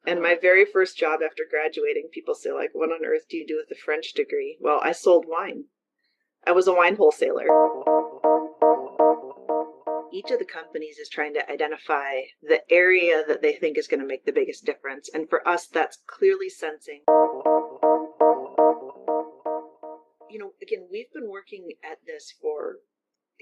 And my very first job after graduating, people say, like, what on earth do you do with a French degree? Well, I sold wine. I was a wine wholesaler. Each of the companies is trying to identify the area that they think is going to make the biggest difference. And for us, that's clearly sensing. Again, we've been working at this for,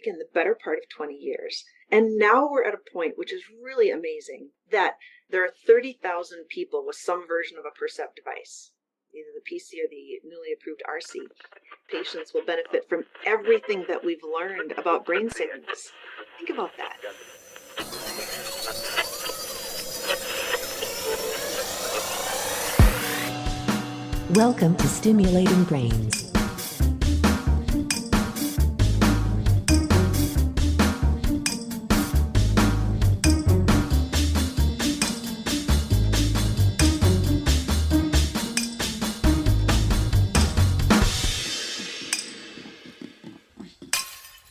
the better part of 20 years. And now we're at a point, which is really amazing, that there are 30,000 people with some version of a Percept device, either the PC or the newly approved RC. Patients will benefit from everything that we've learned about brain signals. Think about that. Welcome to Stimulating Brains.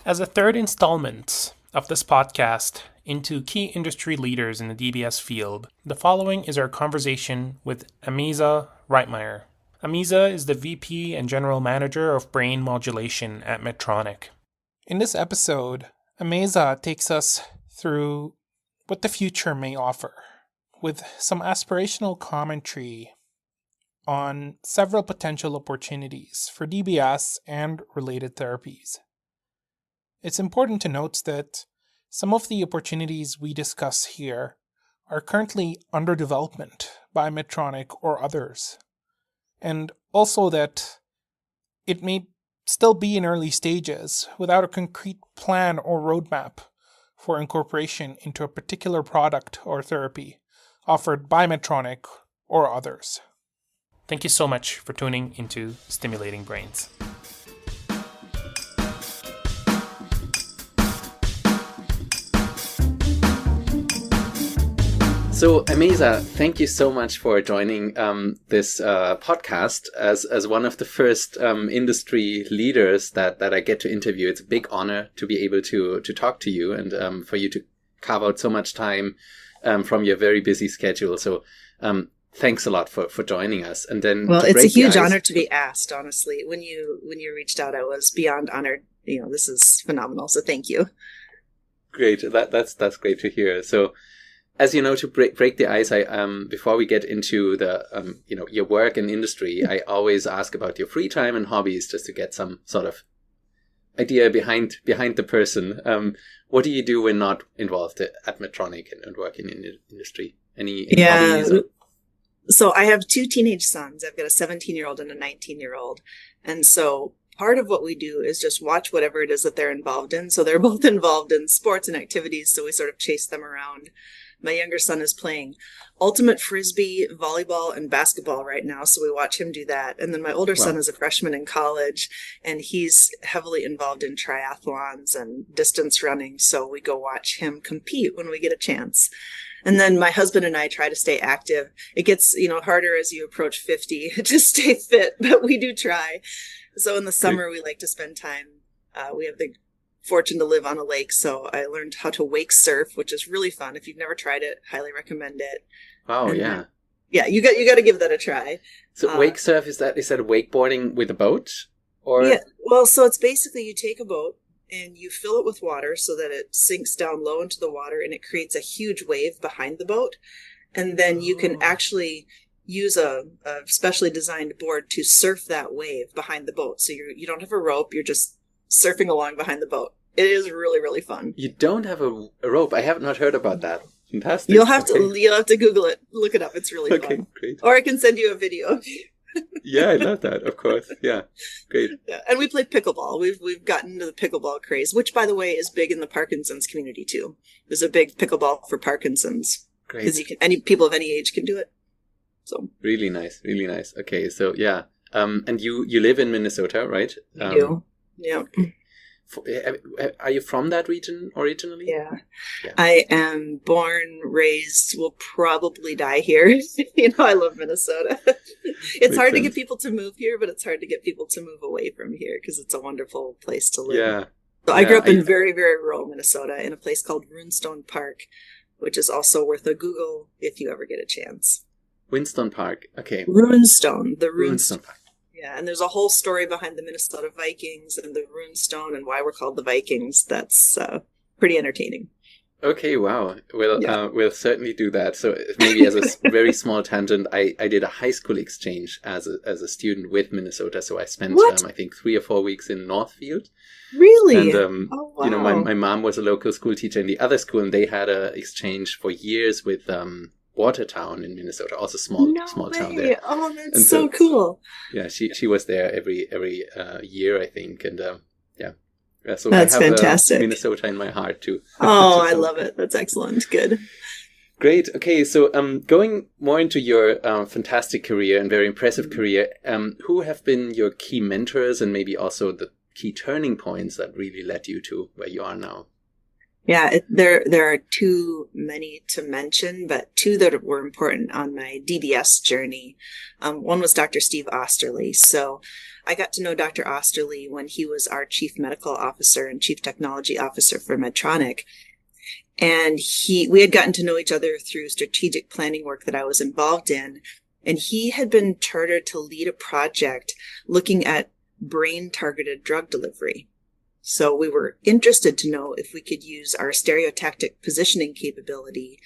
As a third installment of this podcast into key industry leaders in the DBS field, the following is our conversation with Amaza Reitmeier. Amaza is the VP and General Manager of Brain Modulation at Medtronic. In this episode, Amaza takes us through what the future may offer, with some aspirational commentary on several potential opportunities for DBS and related therapies. It's important to note that some of the opportunities we discuss here are currently under development by Medtronic or others, and also that it may still be in early stages without a concrete plan or roadmap for incorporation into a particular product or therapy offered by Medtronic or others. Thank you so much for tuning into Stimulating Brains. So, Amaza, thank you so much for joining this podcast as one of the first industry leaders that I get to interview. It's a big honor to be able to talk to you and for you to carve out so much time from your very busy schedule. So, thanks a lot for joining us. And then, well, it's a huge honor to be asked. Honestly, when you reached out, I was beyond honored. This is phenomenal. So, thank you. Great. That's great to hear. So, as you know, to break the ice, I before we get into the your work and industry, I always ask about your free time and hobbies, just to get some sort of idea behind the person. What do you do when not involved at Medtronic and working in the industry? Any hobbies? So I have two teenage sons. I've got a 17-year-old and a 19-year-old, and so part of what we do is just watch whatever it is that they're involved in. So they're both involved in sports and activities, so we sort of chase them around. My younger son is playing ultimate frisbee, volleyball, and basketball right now, so we watch him do that. And then my older son is a freshman in college, and he's heavily involved in triathlons and distance running, so we go watch him compete when we get a chance. And then my husband and I try to stay active. It gets, harder as you approach 50 to stay fit, but we do try. So in the summer, we like to spend time. We have the fortune to live on a lake, so I learned how to wake surf, which is really fun. If you've never tried it, highly recommend it. Oh, yeah. You got to give that a try. So wake surf, is that wakeboarding with a boat? Or yeah, well, so it's basically you take a boat and you fill it with water so that it sinks down low into the water and it creates a huge wave behind the boat, and then you can actually use a specially designed board to surf that wave behind the boat. So you don't have a rope, you're just surfing along behind the boat. It is really, really fun. You don't have a rope? I have not heard about that. Fantastic. You'll have to Google it, look it up. It's really fun. Okay, great. Or I can send you a video. Yeah, I love that. Of course. Yeah, great. Yeah, and we play pickleball. We've gotten into the pickleball craze, which, by the way, is big in the Parkinson's community too. There's a big pickleball for Parkinson's because people of any age can do it. So really nice, really nice. Okay, so yeah, and you live in Minnesota, right? I do. Yeah. Okay. Are you from that region originally? Yeah. I am born, raised, will probably die here. I love Minnesota. It's hard to get people to move here, but it's hard to get people to move away from here because it's a wonderful place to live. Yeah. So I grew up in very, very rural Minnesota in a place called Runestone Park, which is also worth a Google if you ever get a chance. Winston Park. Okay. Runestone, the Runestone Park. Yeah, and there's a whole story behind the Minnesota Vikings and the Runestone and why we're called the Vikings. That's pretty entertaining. Okay, wow. We'll Yeah. we'll certainly do that. So maybe as a very small tangent, I did a high school exchange as a student with Minnesota. So I spent What? I think 3 or 4 weeks in Northfield, Really? and Oh, wow. you know, my mom was a local school teacher in the other school, and they had a exchange for years with Watertown in Minnesota, also small town way. there. Oh, that's And so cool. Yeah, she was there every year, I think, and yeah. Yeah, so That's I have fantastic. Minnesota in my heart too. Oh, To I some love it. That's excellent. Good. Great. Okay, so going more into your fantastic career and very impressive career, who have been your key mentors and maybe also the key turning points that really led you to where you are now? Yeah, there are too many to mention, but two that were important on my DBS journey. One was Dr. Steve Osterly. So I got to know Dr. Osterly when he was our chief medical officer and chief technology officer for Medtronic. And we had gotten to know each other through strategic planning work that I was involved in. And he had been chartered to lead a project looking at brain targeted drug delivery. So we were interested to know if we could use our stereotactic positioning capability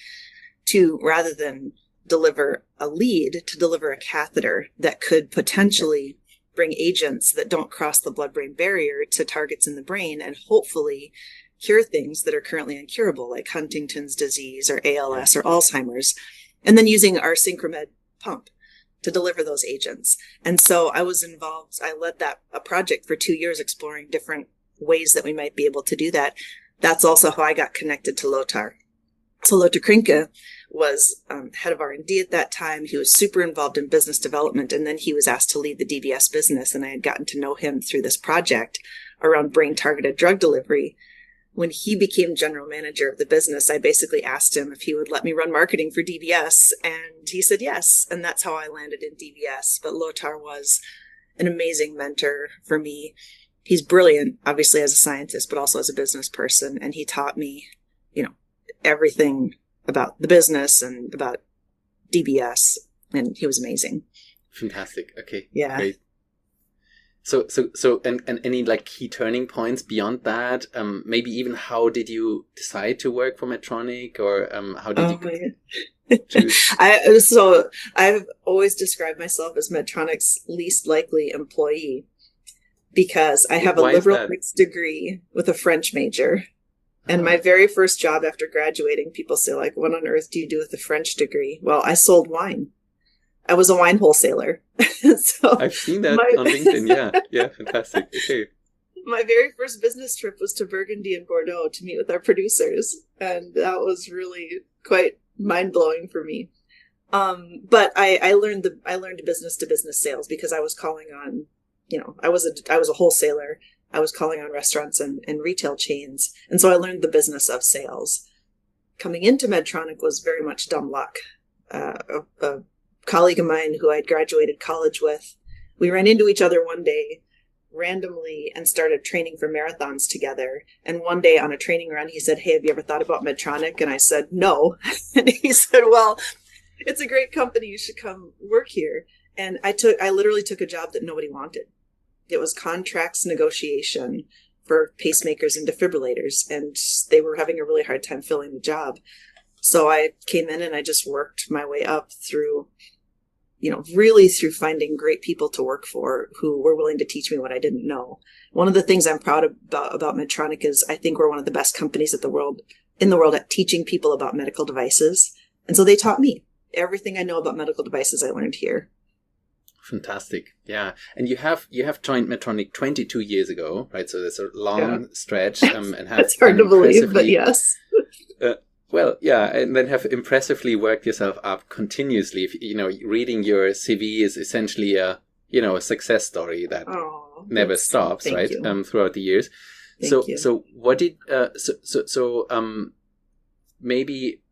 to, rather than deliver a lead, to deliver a catheter that could potentially bring agents that don't cross the blood-brain barrier to targets in the brain and hopefully cure things that are currently incurable, like Huntington's disease or ALS or Alzheimer's, and then using our Synchromed pump to deliver those agents. And so I was involved, I led a project for 2 years exploring different ways that we might be able to do that. That's also how I got connected to Lothar. So Lothar Krinke was head of R&D at that time. He was super involved in business development, and then he was asked to lead the DBS business, and I had gotten to know him through this project around brain-targeted drug delivery. When he became general manager of the business, I basically asked him if he would let me run marketing for DBS, and he said yes, and that's how I landed in DBS. But Lothar was an amazing mentor for me. He's brilliant, obviously, as a scientist, but also as a business person. And he taught me, everything about the business and about DBS. And he was amazing. Fantastic. Okay. Yeah. Great. So, and any like key turning points beyond that? Maybe even how did you decide to work for Medtronic, or how did you choose? So I've always described myself as Medtronic's least likely employee, because I have a liberal arts degree with a French major. And my very first job after graduating, people say, like, what on earth do you do with a French degree? Well, I sold wine. I was a wine wholesaler. So I've seen that on LinkedIn. Yeah. Yeah. Fantastic. Okay. My very first business trip was to Burgundy and Bordeaux to meet with our producers. And that was really quite mind-blowing for me. But I learned business to business sales because I was calling on, I was a wholesaler. I was calling on restaurants and retail chains. And so I learned the business of sales. Coming into Medtronic was very much dumb luck. A colleague of mine who I'd graduated college with, we ran into each other one day randomly and started training for marathons together. And one day on a training run, he said, "Hey, have you ever thought about Medtronic?" And I said, "No." And he said, "Well, it's a great company. You should come work here." And I literally took a job that nobody wanted. It was contracts negotiation for pacemakers and defibrillators, and they were having a really hard time filling the job. So I came in and I just worked my way up through, really through finding great people to work for who were willing to teach me what I didn't know. One of the things I'm proud about Medtronic is I think we're one of the best companies in the world at teaching people about medical devices. And so they taught me everything I know about medical devices. I learned here. Fantastic. Yeah. And you have joined Medtronic 22 years ago, right? So there's a long stretch and have It's hard to believe, but yes. Well, yeah, and then have impressively worked yourself up continuously. Reading your CV is essentially a success story that never stops, right? Throughout the years. Thank you. So what did maybe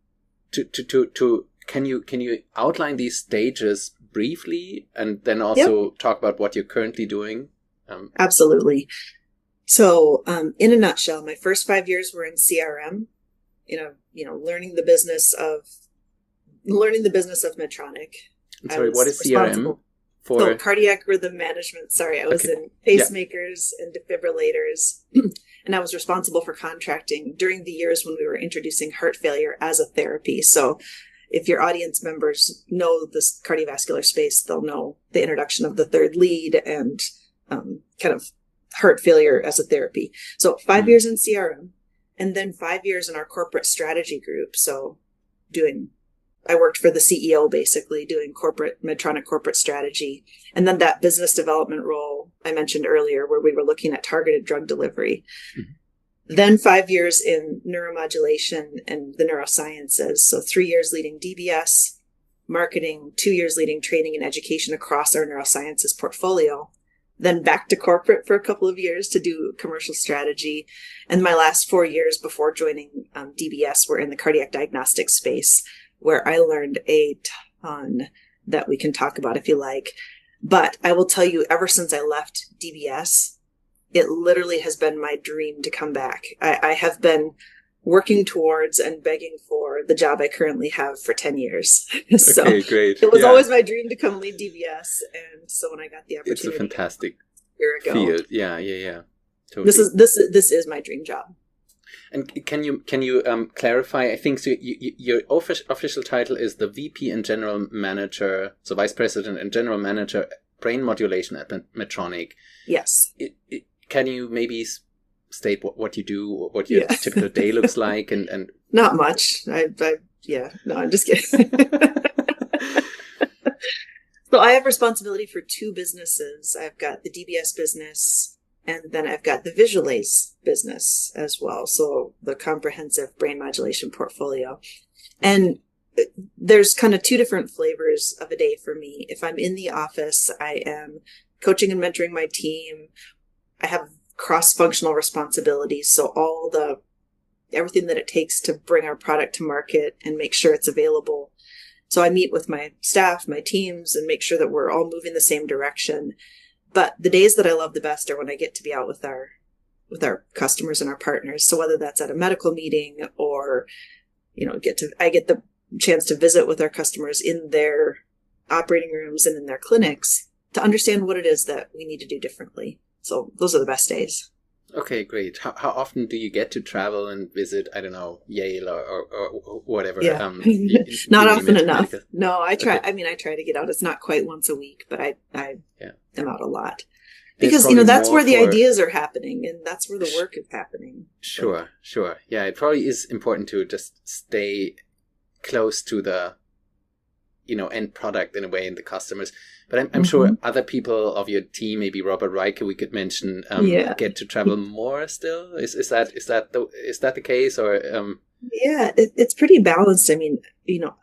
to can you outline these stages briefly, and then also talk about what you're currently doing? Absolutely. So, in a nutshell, my first 5 years were in CRM. Learning the business of Medtronic. And I sorry, was what is CRM for? So cardiac rhythm management. Sorry, I was Okay. in pacemakers and defibrillators, and I was responsible for contracting during the years when we were introducing heart failure as a therapy. So if your audience members know this cardiovascular space, they'll know the introduction of the third lead and kind of heart failure as a therapy. So 5 years in CRM, and then 5 years in our corporate strategy group. So I worked for the CEO, basically doing Medtronic corporate strategy. And then that business development role I mentioned earlier, where we were looking at targeted drug delivery. Then 5 years in neuromodulation and the neurosciences. So 3 years leading DBS, marketing, 2 years leading training and education across our neurosciences portfolio. Then back to corporate for a couple of years to do commercial strategy. And my last 4 years before joining DBS were in the cardiac diagnostic space, where I learned a ton that we can talk about if you like. But I will tell you, ever since I left DBS, it literally has been my dream to come back. I have been working towards and begging for the job I currently have for 10 years. So Okay, great. it was always my dream to come lead DBS. And so when I got the opportunity, It's a fantastic a year ago, field. Yeah. Totally. This is my dream job. And can you clarify? I think so. Your official title is the VP and General Manager, so Vice President and General Manager, Brain Modulation at Medtronic. Yes. Can you maybe state what you do, what your typical day looks like, and not much. No, I'm just kidding. So I have responsibility for two businesses. I've got the DBS business, and then I've got the Visualize business as well. So the comprehensive brain modulation portfolio. And there's kind of two different flavors of a day for me. If I'm in the office, I am coaching and mentoring my team. I have cross-functional responsibilities. So everything that it takes to bring our product to market and make sure it's available. So I meet with my staff, my teams, and make sure that we're all moving the same direction. But the days that I love the best are when I get to be out with our customers and our partners. So whether that's at a medical meeting or, I get the chance to visit with our customers in their operating rooms and in their clinics to understand what it is that we need to do differently. So those are the best days. Okay, great. How often do you get to travel and visit, I don't know, Yale or whatever? Yeah. Not often enough. No, I try. Okay. I try to get out. It's not quite once a week, but I am out a lot. Because, that's where the ideas are happening, and that's where the work is happening. Sure. Yeah, it probably is important to just stay close to the, end product in a way, and the customers. But I'm sure other people of your team, maybe Robert Riker, we could mention, get to travel more still. Is that the case, or? Yeah, it's pretty balanced. I mean,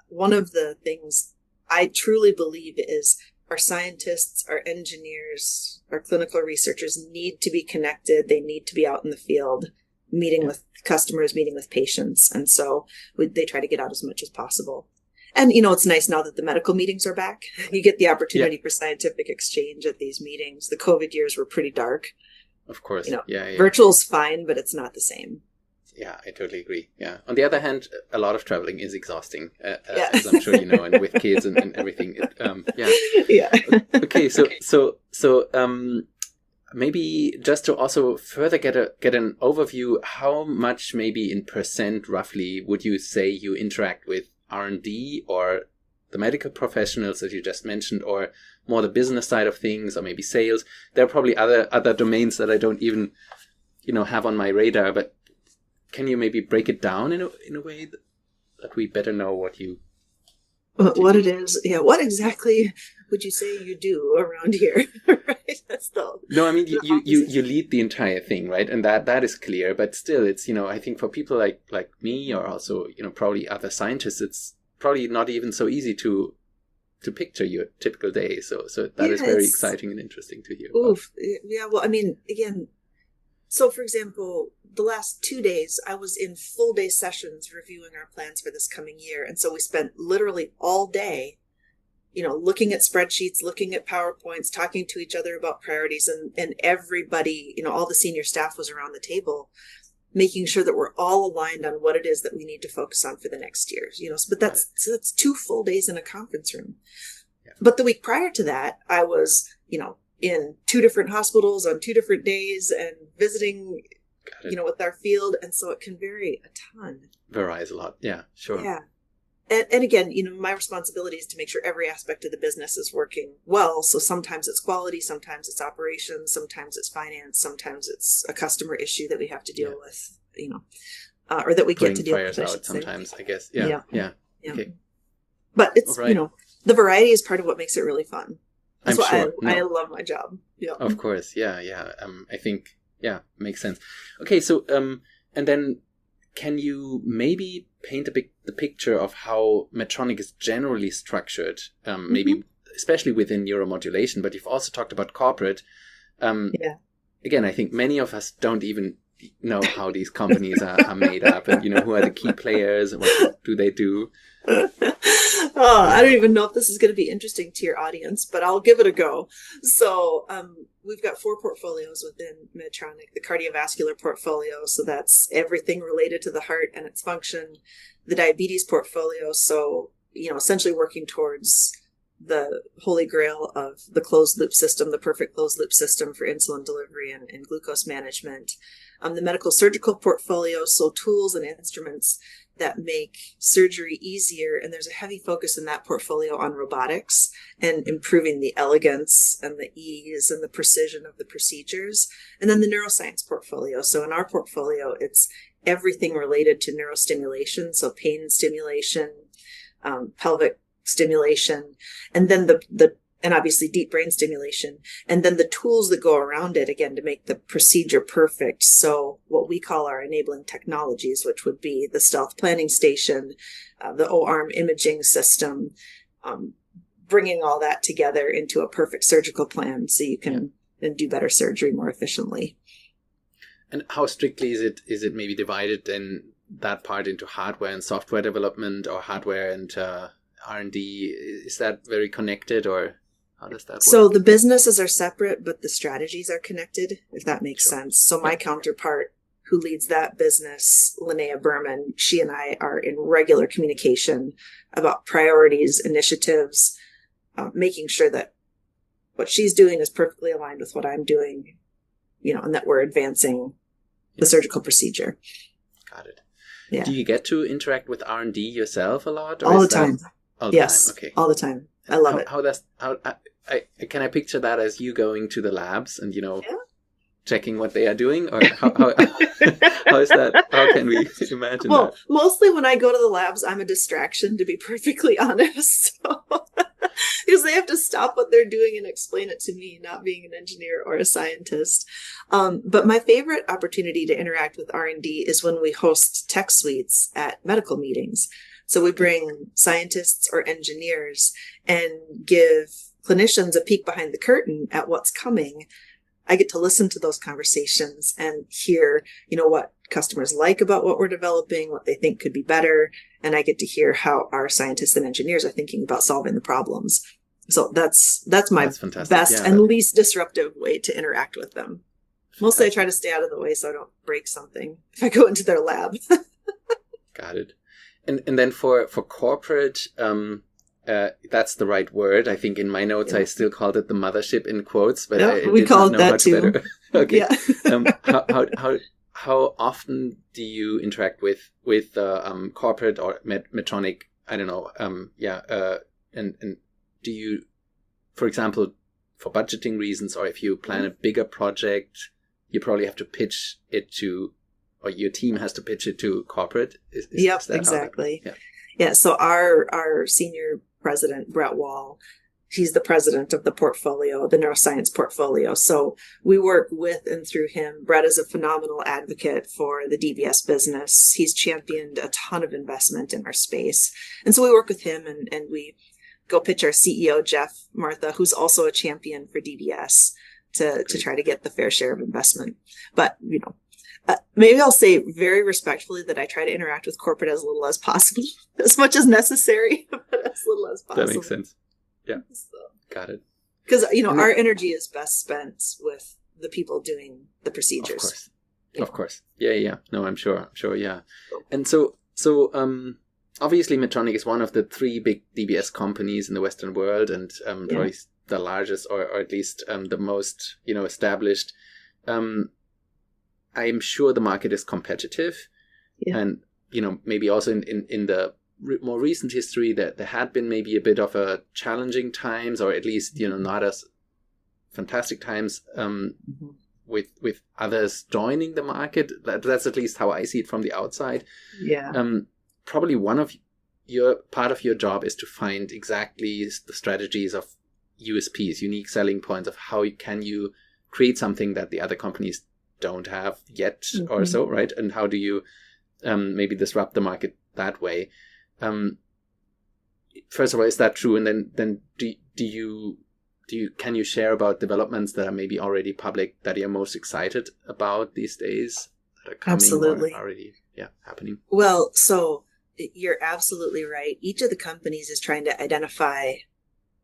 one of the things I truly believe is our scientists, our engineers, our clinical researchers need to be connected. They need to be out in the field, meeting with customers, meeting with patients, and so they try to get out as much as possible. And, it's nice now that the medical meetings are back. You get the opportunity for scientific exchange at these meetings. The COVID years were pretty dark. Of course. Virtual's fine, but it's not the same. Yeah, I totally agree. Yeah. On the other hand, a lot of traveling is exhausting, as I'm sure you know, and with kids and everything. Yeah. Okay. So maybe just to also further get an overview, how much maybe in percent roughly would you say you interact with R&D or the medical professionals that you just mentioned, or more the business side of things, or maybe sales? There are probably other domains that I don't even, have on my radar, but can you maybe break it down in a way that we better know what it is? Yeah. What exactly would you say you do around here? Right. No, I mean, you lead the entire thing, right? And that is clear, but still it's, I think for people like me, or also, probably other scientists, it's probably not even so easy to picture your typical day. So that is very exciting and interesting to hear. Oof. Yeah. Well, I mean, again, so for example, the last 2 days I was in full day sessions reviewing our plans for this coming year. And so we spent literally all day, looking at spreadsheets, looking at PowerPoints, talking to each other about priorities, and everybody, all the senior staff was around the table, making sure that we're all aligned on what it is that we need to focus on for the next year. But that's 2 full days in a conference room. But the week prior to that, I was, in 2 different hospitals on 2 different days and visiting, with our field. And so it can vary a ton. Varies a lot. Yeah, sure. Yeah. And again, my responsibility is to make sure every aspect of the business is working well. So sometimes it's quality, sometimes it's operations, sometimes it's finance, sometimes it's a customer issue that we have to deal with, or that we Putting get to deal fires with. out sometimes, I guess. Yeah. Okay. But it's, Right. the variety is part of what makes it really fun. That's I'm why sure. I love my job. Yeah. Of course. Yeah. I think, makes sense. Okay. So, and then can you maybe paint the picture of how Medtronic is generally structured, maybe especially within neuromodulation, but you've also talked about corporate. Again, I think many of us don't even know how these companies are made up, and who are the key players and what do they do. I don't even know if this is going to be interesting to your audience, but I'll give it a go. So we've got 4 portfolios within Medtronic. The cardiovascular portfolio, so that's everything related to the heart and its function. The diabetes portfolio, so essentially working towards the holy grail of the closed loop system, the perfect closed loop system for insulin delivery and glucose management. The medical surgical portfolio, so tools and instruments that make surgery easier. And there's a heavy focus in that portfolio on robotics and improving the elegance and the ease and the precision of the procedures. And then the neuroscience portfolio. So in our portfolio, it's everything related to neurostimulation. So pain stimulation, pelvic stimulation, and then and obviously deep brain stimulation, and then the tools that go around it, again, to make the procedure perfect. So what we call our enabling technologies, which would be the stealth planning station, the O-arm imaging system, bringing all that together into a perfect surgical plan so you can then do better surgery more efficiently. And how strictly is it maybe divided in that part into hardware and software development, or hardware and R&D? Is that very connected, or how does that work? So the businesses are separate, but the strategies are connected, if that makes sense. So my counterpart who leads that business, Linnea Berman, she and I are in regular communication about priorities, initiatives, making sure that what she's doing is perfectly aligned with what I'm doing, and that we're advancing the surgical procedure. Got it. Yeah. Do you get to interact with R&D yourself a lot? All the time. All the yes, time. Okay. All the time. I love it. Can I picture that as you going to the labs and checking what they are doing, or how is that? How can we imagine that? Mostly when I go to the labs, I'm a distraction, to be perfectly honest. Because they have to stop what they're doing and explain it to me, not being an engineer or a scientist. But my favorite opportunity to interact with R&D is when we host tech suites at medical meetings. So we bring scientists or engineers and give clinicians a peek behind the curtain at what's coming. I get to listen to those conversations and hear, what customers like about what we're developing, what they think could be better. And I get to hear how our scientists and engineers are thinking about solving the problems. So that's my best and least disruptive way to interact with them. Mostly I try to stay out of the way so I don't break something if I go into their lab. Got it. And then for corporate, that's the right word. I think in my notes I still called it the mothership in quotes, but we call it that too. Okay. Yeah. How often do you interact with corporate or Medtronic? I don't know. And do you, for example, for budgeting reasons, or if you plan a bigger project, you probably have to pitch it to, or your team has to pitch it to corporate? Is that exactly. Yeah. So our senior president, Brett Wall, he's the president of the portfolio, the neuroscience portfolio. So we work with and through him. Brett is a phenomenal advocate for the DBS business. He's championed a ton of investment in our space. And so we work with him and we go pitch our CEO, Jeff Martha, who's also a champion for DBS, to try to get the fair share of investment. But, maybe I'll say very respectfully that I try to interact with corporate as little as possible, as much as necessary, but as little as possible. That makes sense. Yeah. So, got it. Because, our energy is best spent with the people doing the procedures. Of course. Yeah. No, I'm sure. Yeah. And so, obviously Medtronic is one of the 3 big DBS companies in the Western world, and probably the largest, or at least the most, established. I'm sure the market is competitive, and maybe also in the more recent history that there had been maybe a bit of a challenging times, or at least not as fantastic times with others joining the market. That's at least how I see it from the outside. Probably one of part of your job is to find exactly the strategies of USPs, unique selling points, of how can you create something that the other companies don't have yet, or so, right? And how do you maybe disrupt the market that way? First of all, is that true? And then can you share about developments that are maybe already public that you're most excited about these days, that are coming Absolutely. or already happening? Well, so you're absolutely right. Each of the companies is trying to identify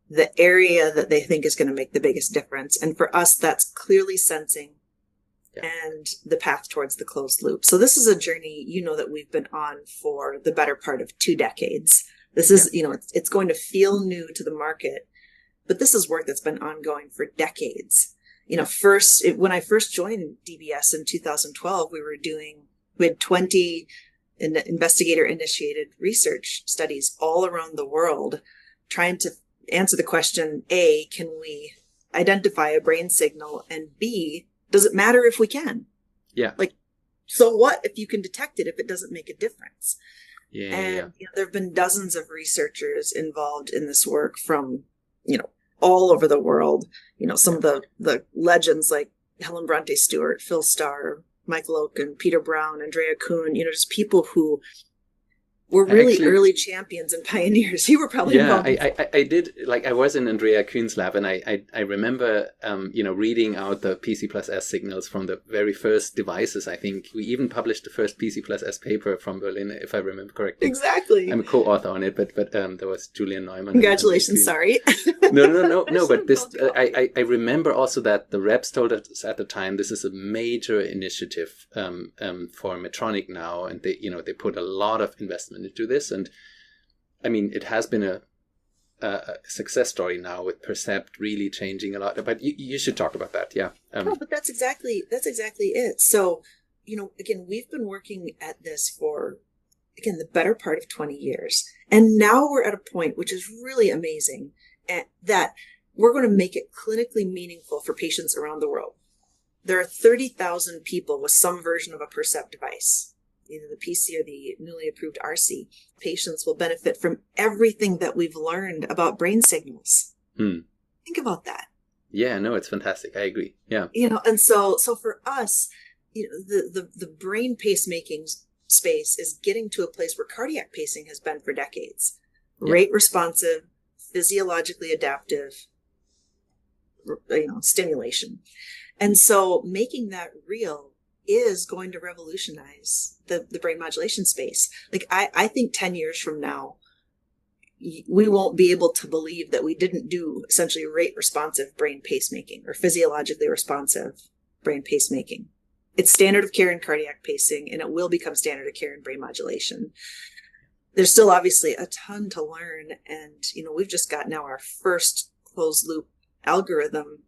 the area that they think is going to make the biggest difference. And for us, that's clearly sensing and the path towards the closed loop. So this is a journey, that we've been on for the better part of 2 decades. This is, it's going to feel new to the market, but this is work that's been ongoing for decades. When I first joined DBS in 2012, we had 20 investigator-initiated research studies all around the world trying to answer the question, A, can we identify a brain signal? And B, does it matter if we can? Yeah. So what if you can detect it if it doesn't make a difference? There have been dozens of researchers involved in this work from, all over the world. Some of the legends like Helen Bronte Stewart, Phil Starr, Michael Oken, Peter Brown, Andrea Kuhn, just people who were really early champions and pioneers. You were probably involved. I did, I was in Andrea Kuhn's lab, and I remember, reading out the PC plus S signals from the very first devices. I think we even published the first PC plus S paper from Berlin, if I remember correctly. Exactly. I'm a co-author on it, but there was Julian Neumann. Congratulations, sorry. No, but this, I remember also that the reps told us at the time, this is a major initiative for Medtronic now, and they put a lot of investment into this, and I mean it has been a success story now with Percept really changing a lot. But you should talk about that. But that's exactly it. So again, we've been working at this for the better part of 20 years, and now we're at a point which is really amazing, that we're going to make it clinically meaningful for patients around the world. There are 30,000 people with some version of a Percept device, either the PC or the newly approved RC. Patients will benefit from everything that we've learned about brain signals. Think about that. Yeah, no, it's fantastic. I agree. Yeah. And so for us, the brain pacemaking space is getting to a place where cardiac pacing has been for decades. Rate responsive, physiologically adaptive, stimulation. And so making that real is going to revolutionize the brain modulation space. I think 10 years from now, we won't be able to believe that we didn't do essentially rate responsive brain pacemaking or physiologically responsive brain pacemaking. It's standard of care in cardiac pacing, and it will become standard of care in brain modulation. There's still obviously a ton to learn. And, we've just got now our first closed loop algorithm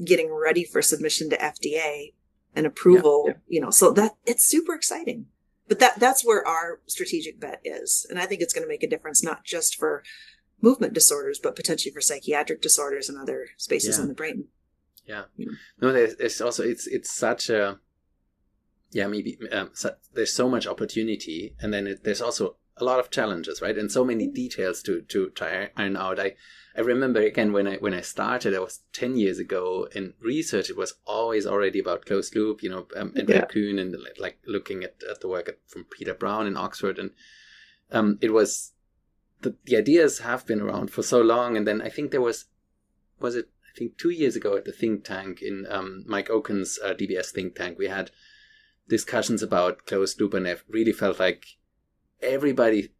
getting ready for submission to FDA and approval, so that it's super exciting. But that's where our strategic bet is. And I think it's going to make a difference, not just for movement disorders, but potentially for psychiatric disorders and other spaces in the brain. Yeah. No, there's also, it's such a, there's so much opportunity, and then there's also a lot of challenges, right? And so many details to iron out. I remember, again, when I started, it was 10 years ago in research, it was always already about closed loop, and Kuhn, and looking at the work from Peter Brown in Oxford. And it was, the ideas have been around for so long. And then I think there was it, I think 2 years ago at the think tank in Mike Oken's DBS think tank, we had discussions about closed loop, and I really felt like everybody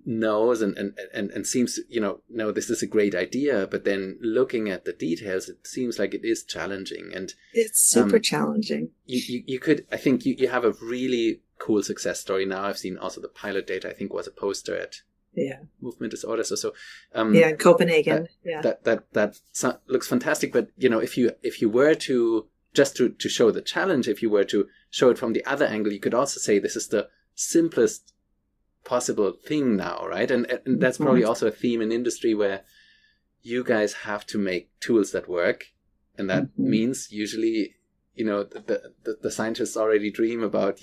knows and seems to, no, this is a great idea, but then looking at the details, it seems like it is challenging, and it's super challenging. You could, I think you have a really cool success story now. I've seen also the pilot data, I think was a poster at movement disorders. So in Copenhagen. That looks fantastic. But if you were to just to show the challenge, if you were to show it from the other angle, you could also say this is the simplest possible thing now, right? And that's probably also a theme in industry where you guys have to make tools that work, and that means usually the scientists already dream about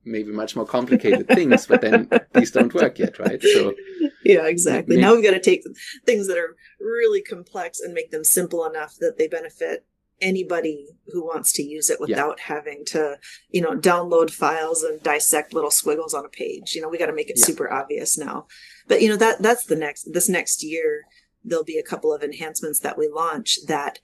maybe much more complicated things, but then these don't work yet, right? So yeah, exactly. Now we've got to take things that are really complex and make them simple enough that they benefit anybody who wants to use it without having to download files and dissect little squiggles on a page. We got to make it super obvious now. But that's this next year there'll be a couple of enhancements that we launch that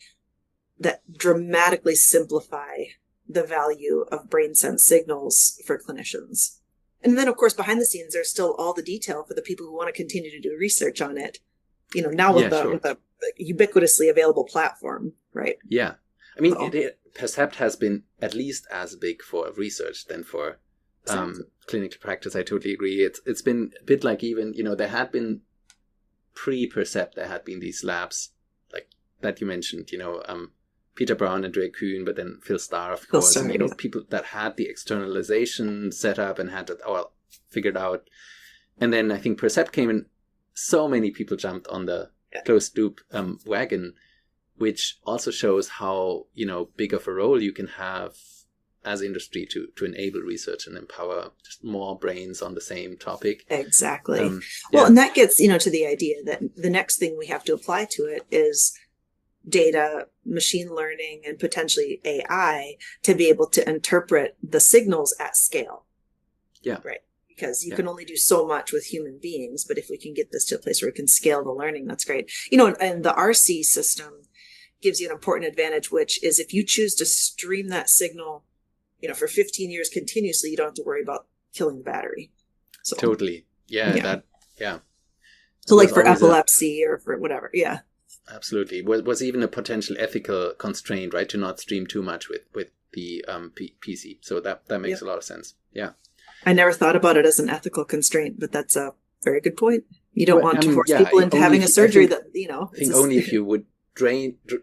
dramatically simplify the value of brain sense signals for clinicians. And then, of course, behind the scenes, there's still all the detail for the people who want to continue to do research on it. Now with a ubiquitously available platform, right? Yeah. I mean, Percept has been at least as big for research than for clinical practice. I totally agree. It's been a bit like even, there had been pre-Percept, there had been these labs like that you mentioned, Peter Brown, Andrea Kuhn, but then Phil Starr, of course, and people that had the externalization set up and had it all figured out. And then I think Percept came and so many people jumped on the closed loop wagon, which also shows how, big of a role you can have as industry to enable research and empower just more brains on the same topic. Exactly. And that gets, to the idea that the next thing we have to apply to it is data, machine learning, and potentially AI to be able to interpret the signals at scale. Yeah. Right. Because you can only do so much with human beings, but if we can get this to a place where we can scale the learning, that's great. And the RC system gives you an important advantage, which is if you choose to stream that signal, for 15 years continuously, you don't have to worry about killing the battery. So, totally. Yeah. So like for epilepsy or for whatever. Yeah. Absolutely. Was even a potential ethical constraint, right? To not stream too much with the PC. So that makes a lot of sense. Yeah. I never thought about it as an ethical constraint, but that's a very good point. You don't want to force people into having a surgery that. I think only if you would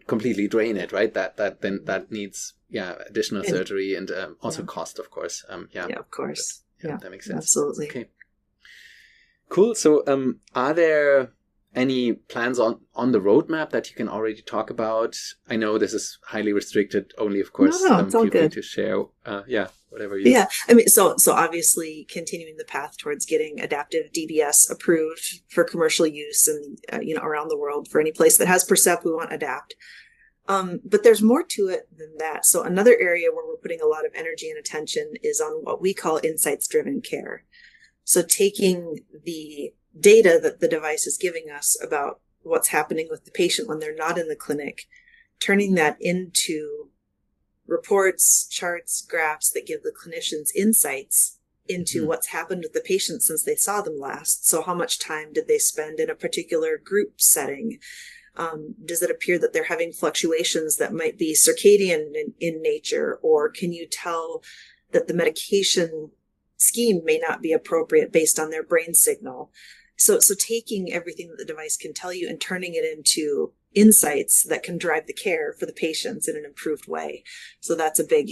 completely drain it, right? That needs additional surgery and also cost, of course. Of course. But, that makes sense. Absolutely. Okay. Cool. So, are there any plans on the roadmap that you can already talk about? I know this is highly restricted. Only, of course, it's all good to share. Whatever you. Yeah, I mean, so obviously continuing the path towards getting adaptive DBS approved for commercial use and around the world for any place that has Percept, we want Adapt. But there's more to it than that. So another area where we're putting a lot of energy and attention is on what we call insights-driven care. So taking the data that the device is giving us about what's happening with the patient when they're not in the clinic, turning that into reports, charts, graphs that give the clinicians insights into what's happened with the patient since they saw them last. So how much time did they spend in a particular group setting? Does it appear that they're having fluctuations that might be circadian in nature? Or can you tell that the medication scheme may not be appropriate based on their brain signal? So taking everything that the device can tell you and turning it into insights that can drive the care for the patients in an improved way. So that's a big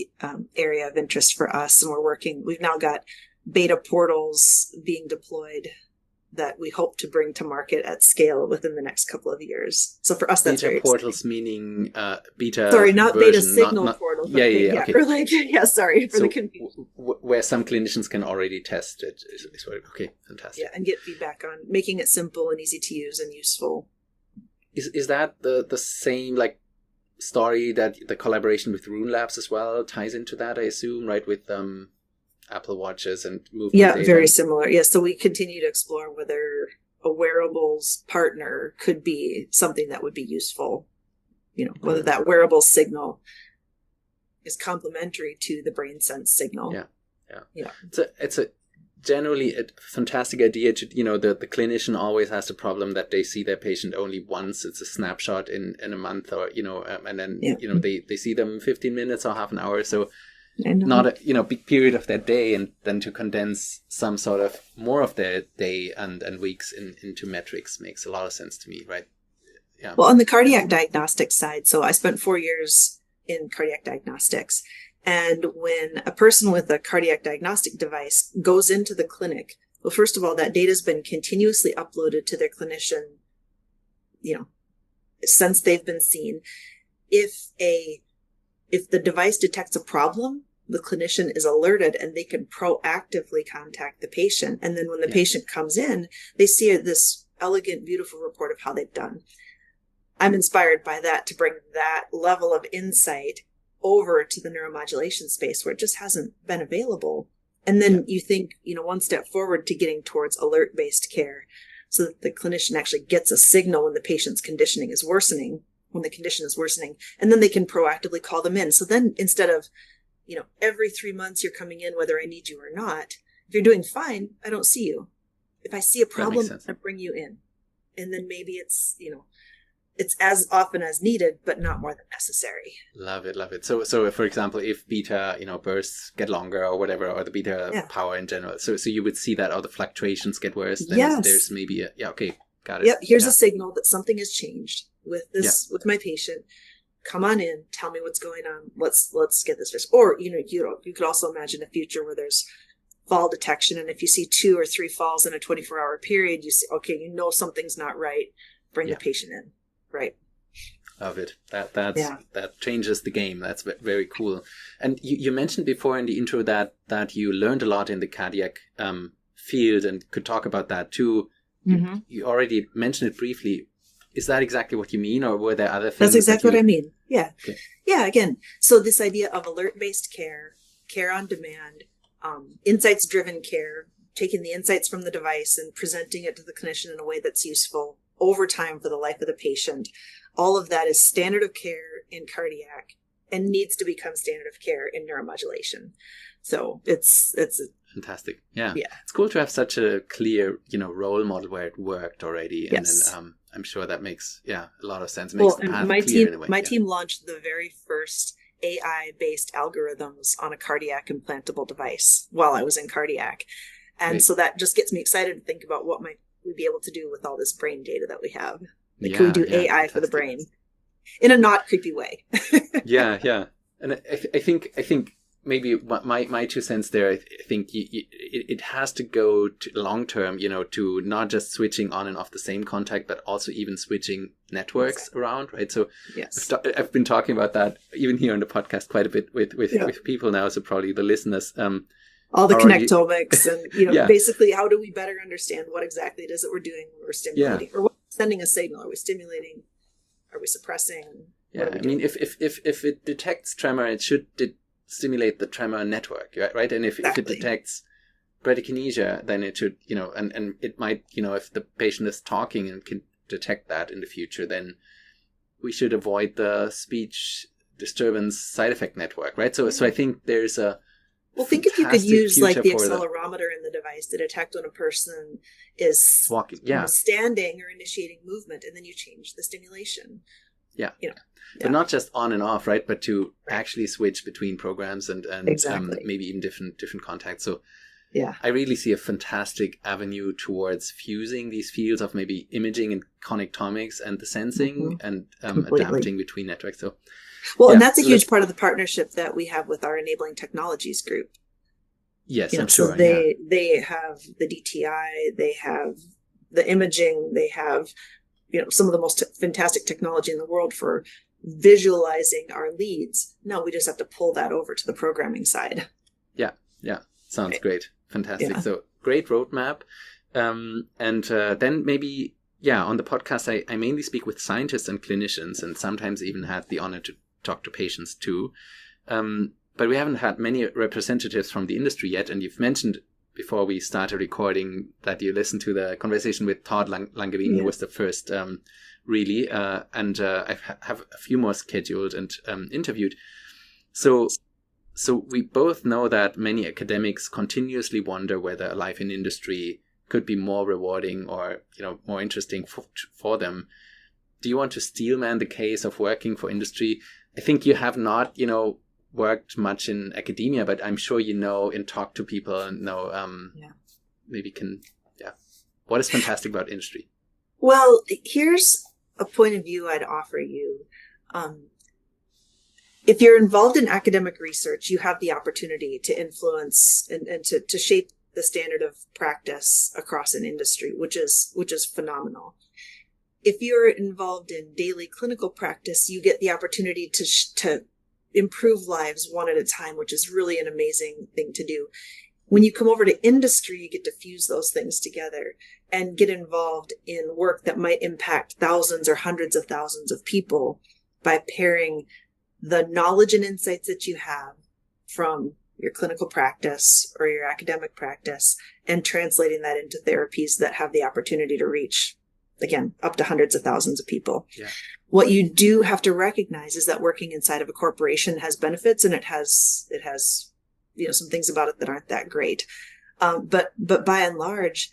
area of interest for us. And we've now got beta portals being deployed that we hope to bring to market at scale within the next couple of years. So for us, that's beta very portals exciting. Meaning beta. Sorry, not version, beta signal portals. Yeah. Okay. Sorry for the confusion. Where some clinicians can already test it. Okay, fantastic. Yeah, and get feedback on making it simple and easy to use and useful. Is that the same story that the collaboration with Rune Labs as well ties into that? I assume, right, with Apple Watches and movement data. Very similar. Yeah, so we continue to explore whether a wearables partner could be something that would be useful. Whether that wearable signal is complementary to the brain sense signal. Yeah. It's a generally a fantastic idea to, the clinician always has the problem that they see their patient only once. It's a snapshot in a month or, and then, they see them 15 minutes or half an hour. So not a big period of their day, and then to condense some sort of more of their day and weeks into metrics makes a lot of sense to me, right? Yeah. Well, on the cardiac diagnostic side, so I spent 4 years in cardiac diagnostics. And when a person with a cardiac diagnostic device goes into the clinic, well, first of all, that data has been continuously uploaded to their clinician, since they've been seen. If the device detects a problem, the clinician is alerted and they can proactively contact the patient. And then when the patient comes in, they see this elegant, beautiful report of how they've done. I'm inspired by that to bring that level of insight over to the neuromodulation space where it just hasn't been available. And then you think, one step forward to getting towards alert-based care so that the clinician actually gets a signal when the patient's conditioning is worsening, when the condition is worsening, and then they can proactively call them in. So then instead of, every 3 months you're coming in whether I need you or not, if you're doing fine, I don't see you. If I see a problem, I bring you in. And then maybe it's, it's as often as needed, but not more than necessary. Love it. So for example, if beta, bursts get longer or whatever, or the beta power in general, so you would see that, or the fluctuations get worse, then there's maybe okay, got it. Yep, here's a signal that something has changed with this, with my patient. Come on in, tell me what's going on. Let's get this fixed. Or, you could also imagine a future where there's fall detection. And if you see 2 or 3 falls in a 24-hour period, you see, okay, something's not right. Bring the patient in. Right. Love it. That changes the game. That's very cool. And you mentioned before in the intro that you learned a lot in the cardiac field and could talk about that too. Mm-hmm. You already mentioned it briefly. Is that exactly what you mean, or were there other things? That's exactly what I mean. Yeah. Okay. Yeah. Again, so this idea of alert-based care on demand, insights-driven care, taking the insights from the device and presenting it to the clinician in a way that's useful over time for the life of the patient. All of that is standard of care in cardiac and needs to become standard of care in neuromodulation. So it's fantastic. Yeah. It's cool to have such a clear, role model where it worked already. Yes. And then I'm sure that makes a lot of sense. It makes the path clear in a way. My team launched the very first AI-based algorithms on a cardiac implantable device while I was in cardiac. And so that just gets me excited to think about what might we be able to do with all this brain data that we have. Can we do AI fantastic. For the brain in a not creepy way? Yeah. And I think maybe my 2 cents there, I think it has to go to long term, to not just switching on and off the same contact, but also even switching networks around, right? So I've been talking about that even here on the podcast quite a bit with people now, so probably the listeners. All the connectomics and, basically how do we better understand what exactly it is that we're doing when we're stimulating or sending a signal? Are we stimulating? Are we suppressing? Yeah, I mean, if it detects tremor, it should stimulate the tremor network, right? And if it detects bradykinesia, then it should, and it might, if the patient is talking and can detect that in the future, then we should avoid the speech disturbance side effect network, right? So I think there's a think if you could use like the accelerometer in the device to detect when a person is walking, standing or initiating movement, and then you change the stimulation. But not just on and off, right? But to actually switch between programs and maybe even different contacts. So I really see a fantastic avenue towards fusing these fields of maybe imaging and connectomics and the sensing and adapting between networks. So. Well, and that's a huge part of the partnership that we have with our enabling technologies group. Yes, I'm sure. So they have the DTI, they have the imaging, they have some of the most fantastic technology in the world for visualizing our leads. Now we just have to pull that over to the programming side. Yeah, sounds great, fantastic. Yeah. So great roadmap, and then maybe on the podcast I mainly speak with scientists and clinicians, and sometimes even had the honor to talk to patients too. But we haven't had many representatives from the industry yet. And you've mentioned before we started recording that you listened to the conversation with Todd Langevin, who was the first really. And I have a few more scheduled and interviewed. So we both know that many academics continuously wonder whether life in industry could be more rewarding or more interesting for them. Do you want to steelman the case of working for industry? I think you have not, worked much in academia, but I'm sure you know and talk to people and know, maybe can, what is fantastic about industry? Well, here's a point of view I'd offer you. If you're involved in academic research, you have the opportunity to influence and to shape the standard of practice across an industry, which is phenomenal. If you're involved in daily clinical practice, you get the opportunity to improve lives one at a time, which is really an amazing thing to do. When you come over to industry, you get to fuse those things together and get involved in work that might impact thousands or hundreds of thousands of people by pairing the knowledge and insights that you have from your clinical practice or your academic practice and translating that into therapies that have the opportunity to reach, again, up to hundreds of thousands of people. Yeah. What you do have to recognize is that working inside of a corporation has benefits, and it has some things about it that aren't that great. But by and large,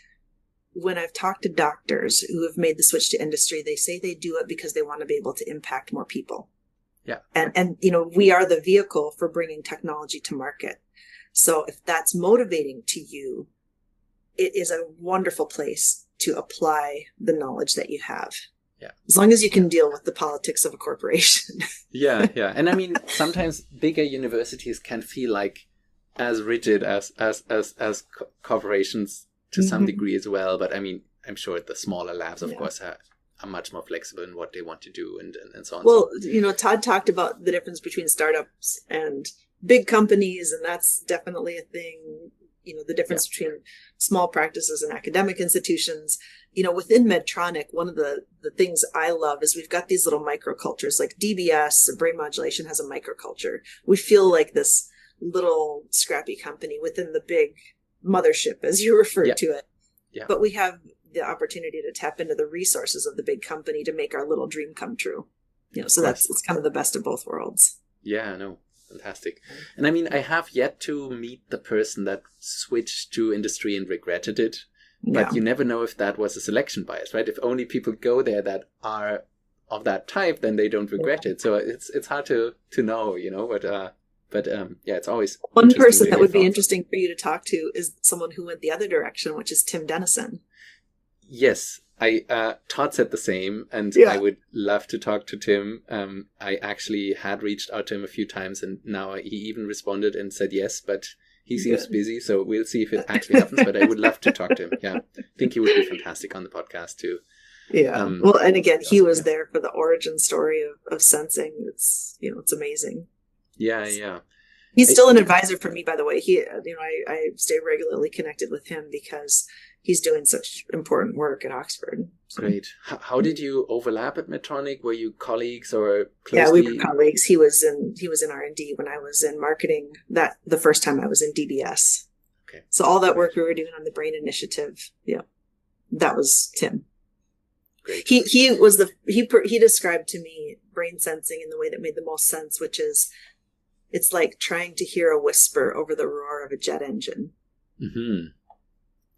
when I've talked to doctors who have made the switch to industry, they say they do it because they want to be able to impact more people. Yeah. And we are the vehicle for bringing technology to market. So if that's motivating to you, it is a wonderful place to apply the knowledge that you have. Yeah. As long as you can deal with the politics of a corporation. Yeah. And I mean, sometimes bigger universities can feel like as rigid as corporations to some degree as well. But I mean, I'm sure the smaller labs, of course, are much more flexible in what they want to do and so on. Well, Todd talked about the difference between startups and big companies, and that's definitely a thing. The difference between small practices and academic institutions. Within Medtronic, one of the things I love is we've got these little microcultures, like DBS, brain modulation has a microculture. We feel like this little scrappy company within the big mothership, as you referred to it. Yeah. But we have the opportunity to tap into the resources of the big company to make our little dream come true. So it's kind of the best of both worlds. Yeah, no, fantastic. And I mean, I have yet to meet the person that switched to industry and regretted it. But you never know if that was a selection bias, right? If only people go there that are of that type, then they don't regret it. So it's hard to know, But it's always one person that would be interesting for you to talk to is someone who went the other direction, which is Tim Dennison. Yes, Todd said the same, and I would love to talk to Tim. I actually had reached out to him a few times, and now he even responded and said yes, but he seems busy, so we'll see if it actually happens. But I would love to talk to him. Yeah, I think he would be fantastic on the podcast too. Yeah. Well, and again, he was there for the origin story of sensing. It's amazing. Yeah. He's still an advisor for me, by the way. I stay regularly connected with him because he's doing such important work at Oxford. So. Great. How did you overlap at Medtronic? Were you colleagues or closely? Yeah, we were colleagues. He was in R&D when I was in marketing. That the first time I was in DBS. Okay. So all that work we were doing on the Brain Initiative, that was Tim. Great. He described to me brain sensing in the way that made the most sense, which is it's like trying to hear a whisper over the roar of a jet engine. Mm-hmm.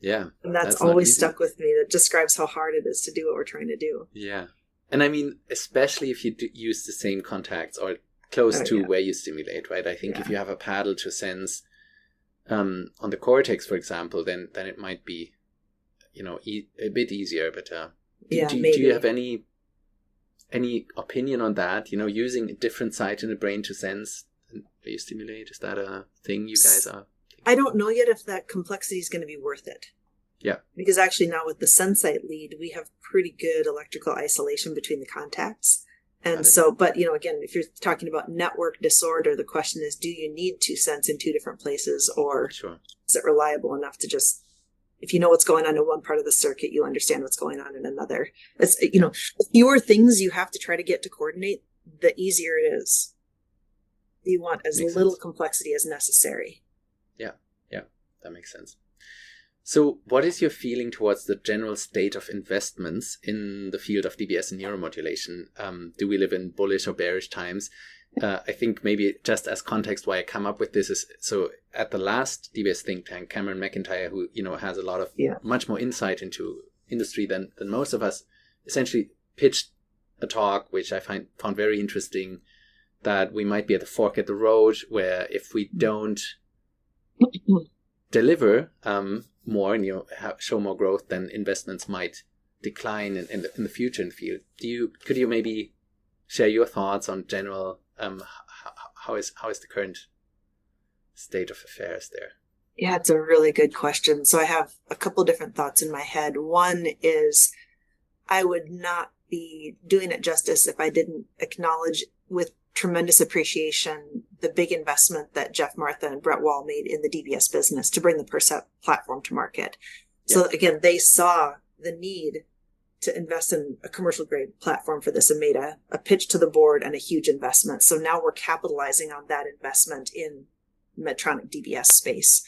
Yeah. And that's always stuck with me. That describes how hard it is to do what we're trying to do. Yeah. And I mean, especially if you use the same contacts or close to where you stimulate, right? I think if you have a paddle to sense on the cortex, for example, then it might be, a bit easier. But do you have any opinion on that? Using a different site in the brain to sense where you stimulate, is that a thing you guys are? I don't know yet if that complexity is going to be worth it. Yeah. Because actually now with the Sensite lead, we have pretty good electrical isolation between the contacts. And so, but again, if you're talking about network disorder, the question is, do you need to sense in two different places, or is it reliable enough to just, if you know what's going on in one part of the circuit, you understand what's going on in another. It's, the fewer things you have to try to get to coordinate, the easier it is. You want as little complexity as necessary. Yeah, that makes sense. So what is your feeling towards the general state of investments in the field of DBS and neuromodulation? Do we live in bullish or bearish times? I think maybe just as context why I come up with this is, so at the last DBS think tank, Cameron McIntyre, who has a lot of much more insight into industry than most of us, essentially pitched a talk which I found very interesting that we might be at the fork at the road where if we don't deliver more and show more growth, then investments might decline in the future in the field. Could you maybe share your thoughts on general how is the current state of affairs there? Yeah, it's a really good question. So I have a couple different thoughts in my head. One is I would not be doing it justice if I didn't acknowledge with tremendous appreciation the big investment that Jeff Martha and Brett Wall made in the DBS business to bring the Percept platform to market. So again, they saw the need to invest in a commercial grade platform for this and made a pitch to the board and a huge investment. So now we're capitalizing on that investment in Medtronic DBS space.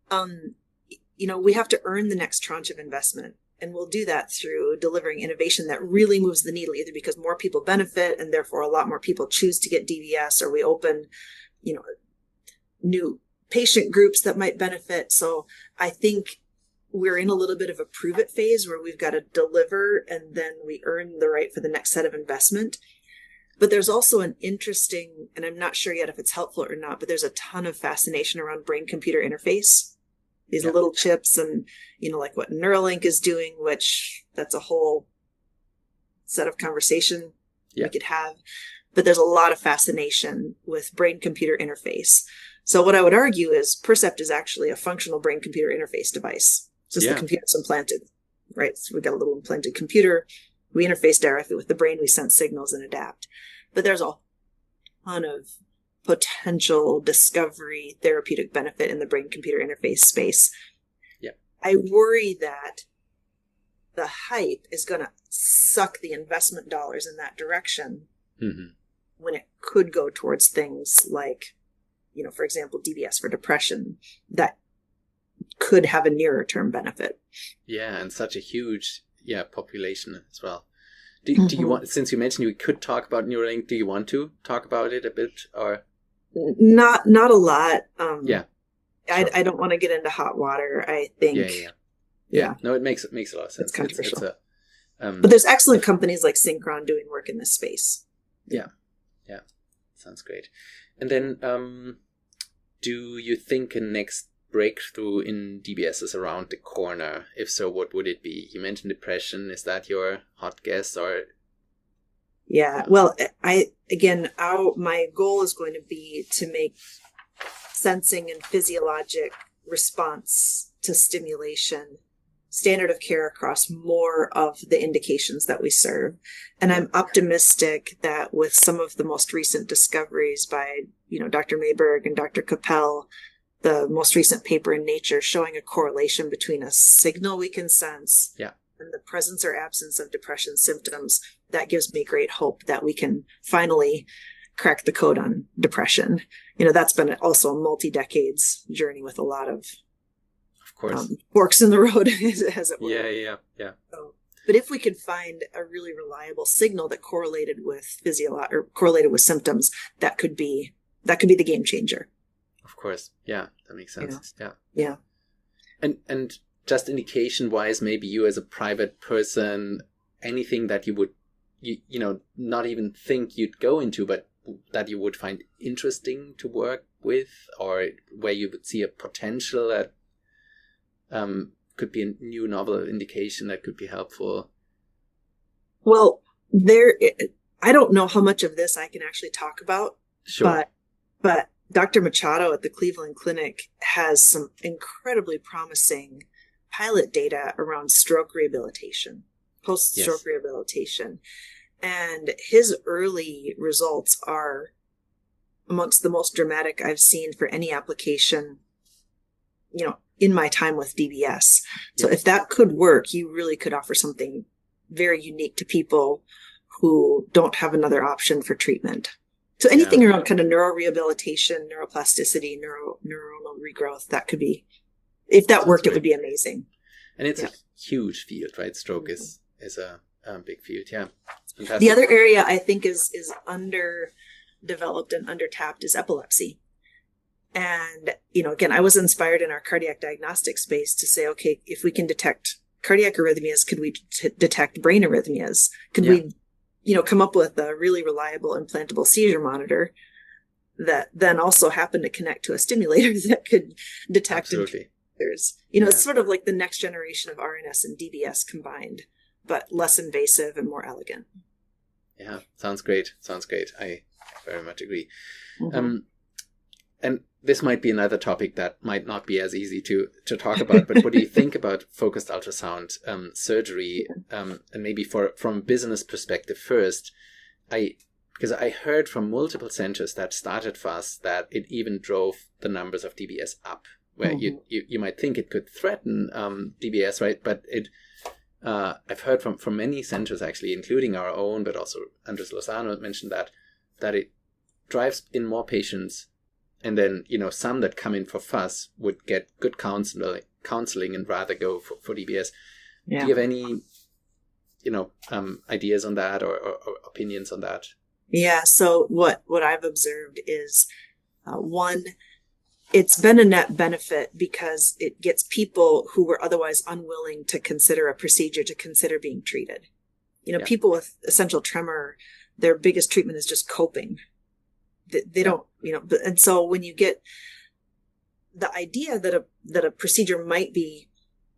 We have to earn the next tranche of investment. And we'll do that through delivering innovation that really moves the needle, either because more people benefit and therefore a lot more people choose to get DBS, or we open, new patient groups that might benefit. So I think we're in a little bit of a prove it phase where we've got to deliver and then we earn the right for the next set of investment. But there's also an interesting, and I'm not sure yet if it's helpful or not, but there's a ton of fascination around brain-computer interface. These little chips and, like what Neuralink is doing, which that's a whole set of conversation we could have. But there's a lot of fascination with brain-computer interface. So what I would argue is Percept is actually a functional brain-computer interface device. It's just the computer's implanted, right? So we've got a little implanted computer. We interface directly with the brain. We sense signals and adapt. But there's a ton of potential discovery, therapeutic benefit in the brain-computer interface space. I worry that the hype is going to suck the investment dollars in that direction when it could go towards things like, for example, DBS for depression that could have a nearer term benefit. Yeah, and such a huge population as well. Do you want, since you mentioned we could talk about Neuralink, do you want to talk about it a bit or? Not a lot. Sure. I don't want to get into hot water. I think. Yeah. No, it makes a lot of sense. It's controversial. But there's excellent companies like Synchron doing work in this space. Yeah. Sounds great. And then, do you think a next breakthrough in DBS is around the corner? If so, what would it be? You mentioned depression. Is that your hot guess or? Yeah, well, my goal is going to be to make sensing and physiologic response to stimulation standard of care across more of the indications that we serve. And I'm optimistic that with some of the most recent discoveries by, Dr. Mayberg and Dr. Capel, the most recent paper in Nature showing a correlation between a signal we can sense and the presence or absence of depression symptoms, that gives me great hope that we can finally crack the code on depression. That's been also a multi-decades journey with a lot of course, forks in the road, as it were. Yeah. But if we could find a really reliable signal that correlated with correlated with symptoms, that could be the game changer. Of course. Yeah, that makes sense. Yeah. And just indication wise, maybe you as a private person, anything that you would, not even think you'd go into, but that you would find interesting to work with, or where you would see a potential that could be a new novel indication that could be helpful. Well, I don't know how much of this I can actually talk about. Sure. But Dr. Machado at the Cleveland Clinic has some incredibly promising pilot data around stroke rehabilitation, post-stroke rehabilitation. And his early results are amongst the most dramatic I've seen for any application, in my time with DBS. So if that could work, you really could offer something very unique to people who don't have another option for treatment. So anything around kind of neurorehabilitation, neuroplasticity, neuronal regrowth, that could be, if that worked, it would be amazing. And it's a huge field, right? Stroke is a big field. Yeah. Fantastic. The other area I think is underdeveloped and undertapped is epilepsy. And, again, I was inspired in our cardiac diagnostic space to say, okay, if we can detect cardiac arrhythmias, could we detect brain arrhythmias? Could we come up with a really reliable implantable seizure monitor that then also happened to connect to a stimulator that could detect Absolutely. It's sort of like the next generation of RNS and DBS combined, but less invasive and more elegant. Yeah, sounds great. I very much agree. And this might be another topic that might not be as easy to talk about, but what do you think about focused ultrasound surgery? And maybe from a business perspective first, because I heard from multiple centers that started fast that it even drove the numbers of DBS up, where you might think it could threaten DBS, right? But I've heard from many centers actually, including our own, but also Andres Lozano mentioned that it drives in more patients. And then, some that come in for FUS would get good counseling and rather go for DBS. Yeah. Do you have any, ideas on that or opinions on that? Yeah. So what I've observed is, one, it's been a net benefit because it gets people who were otherwise unwilling to consider a procedure to consider being treated. People with essential tremor, their biggest treatment is just coping. They don't, and so when you get the idea that a procedure might be,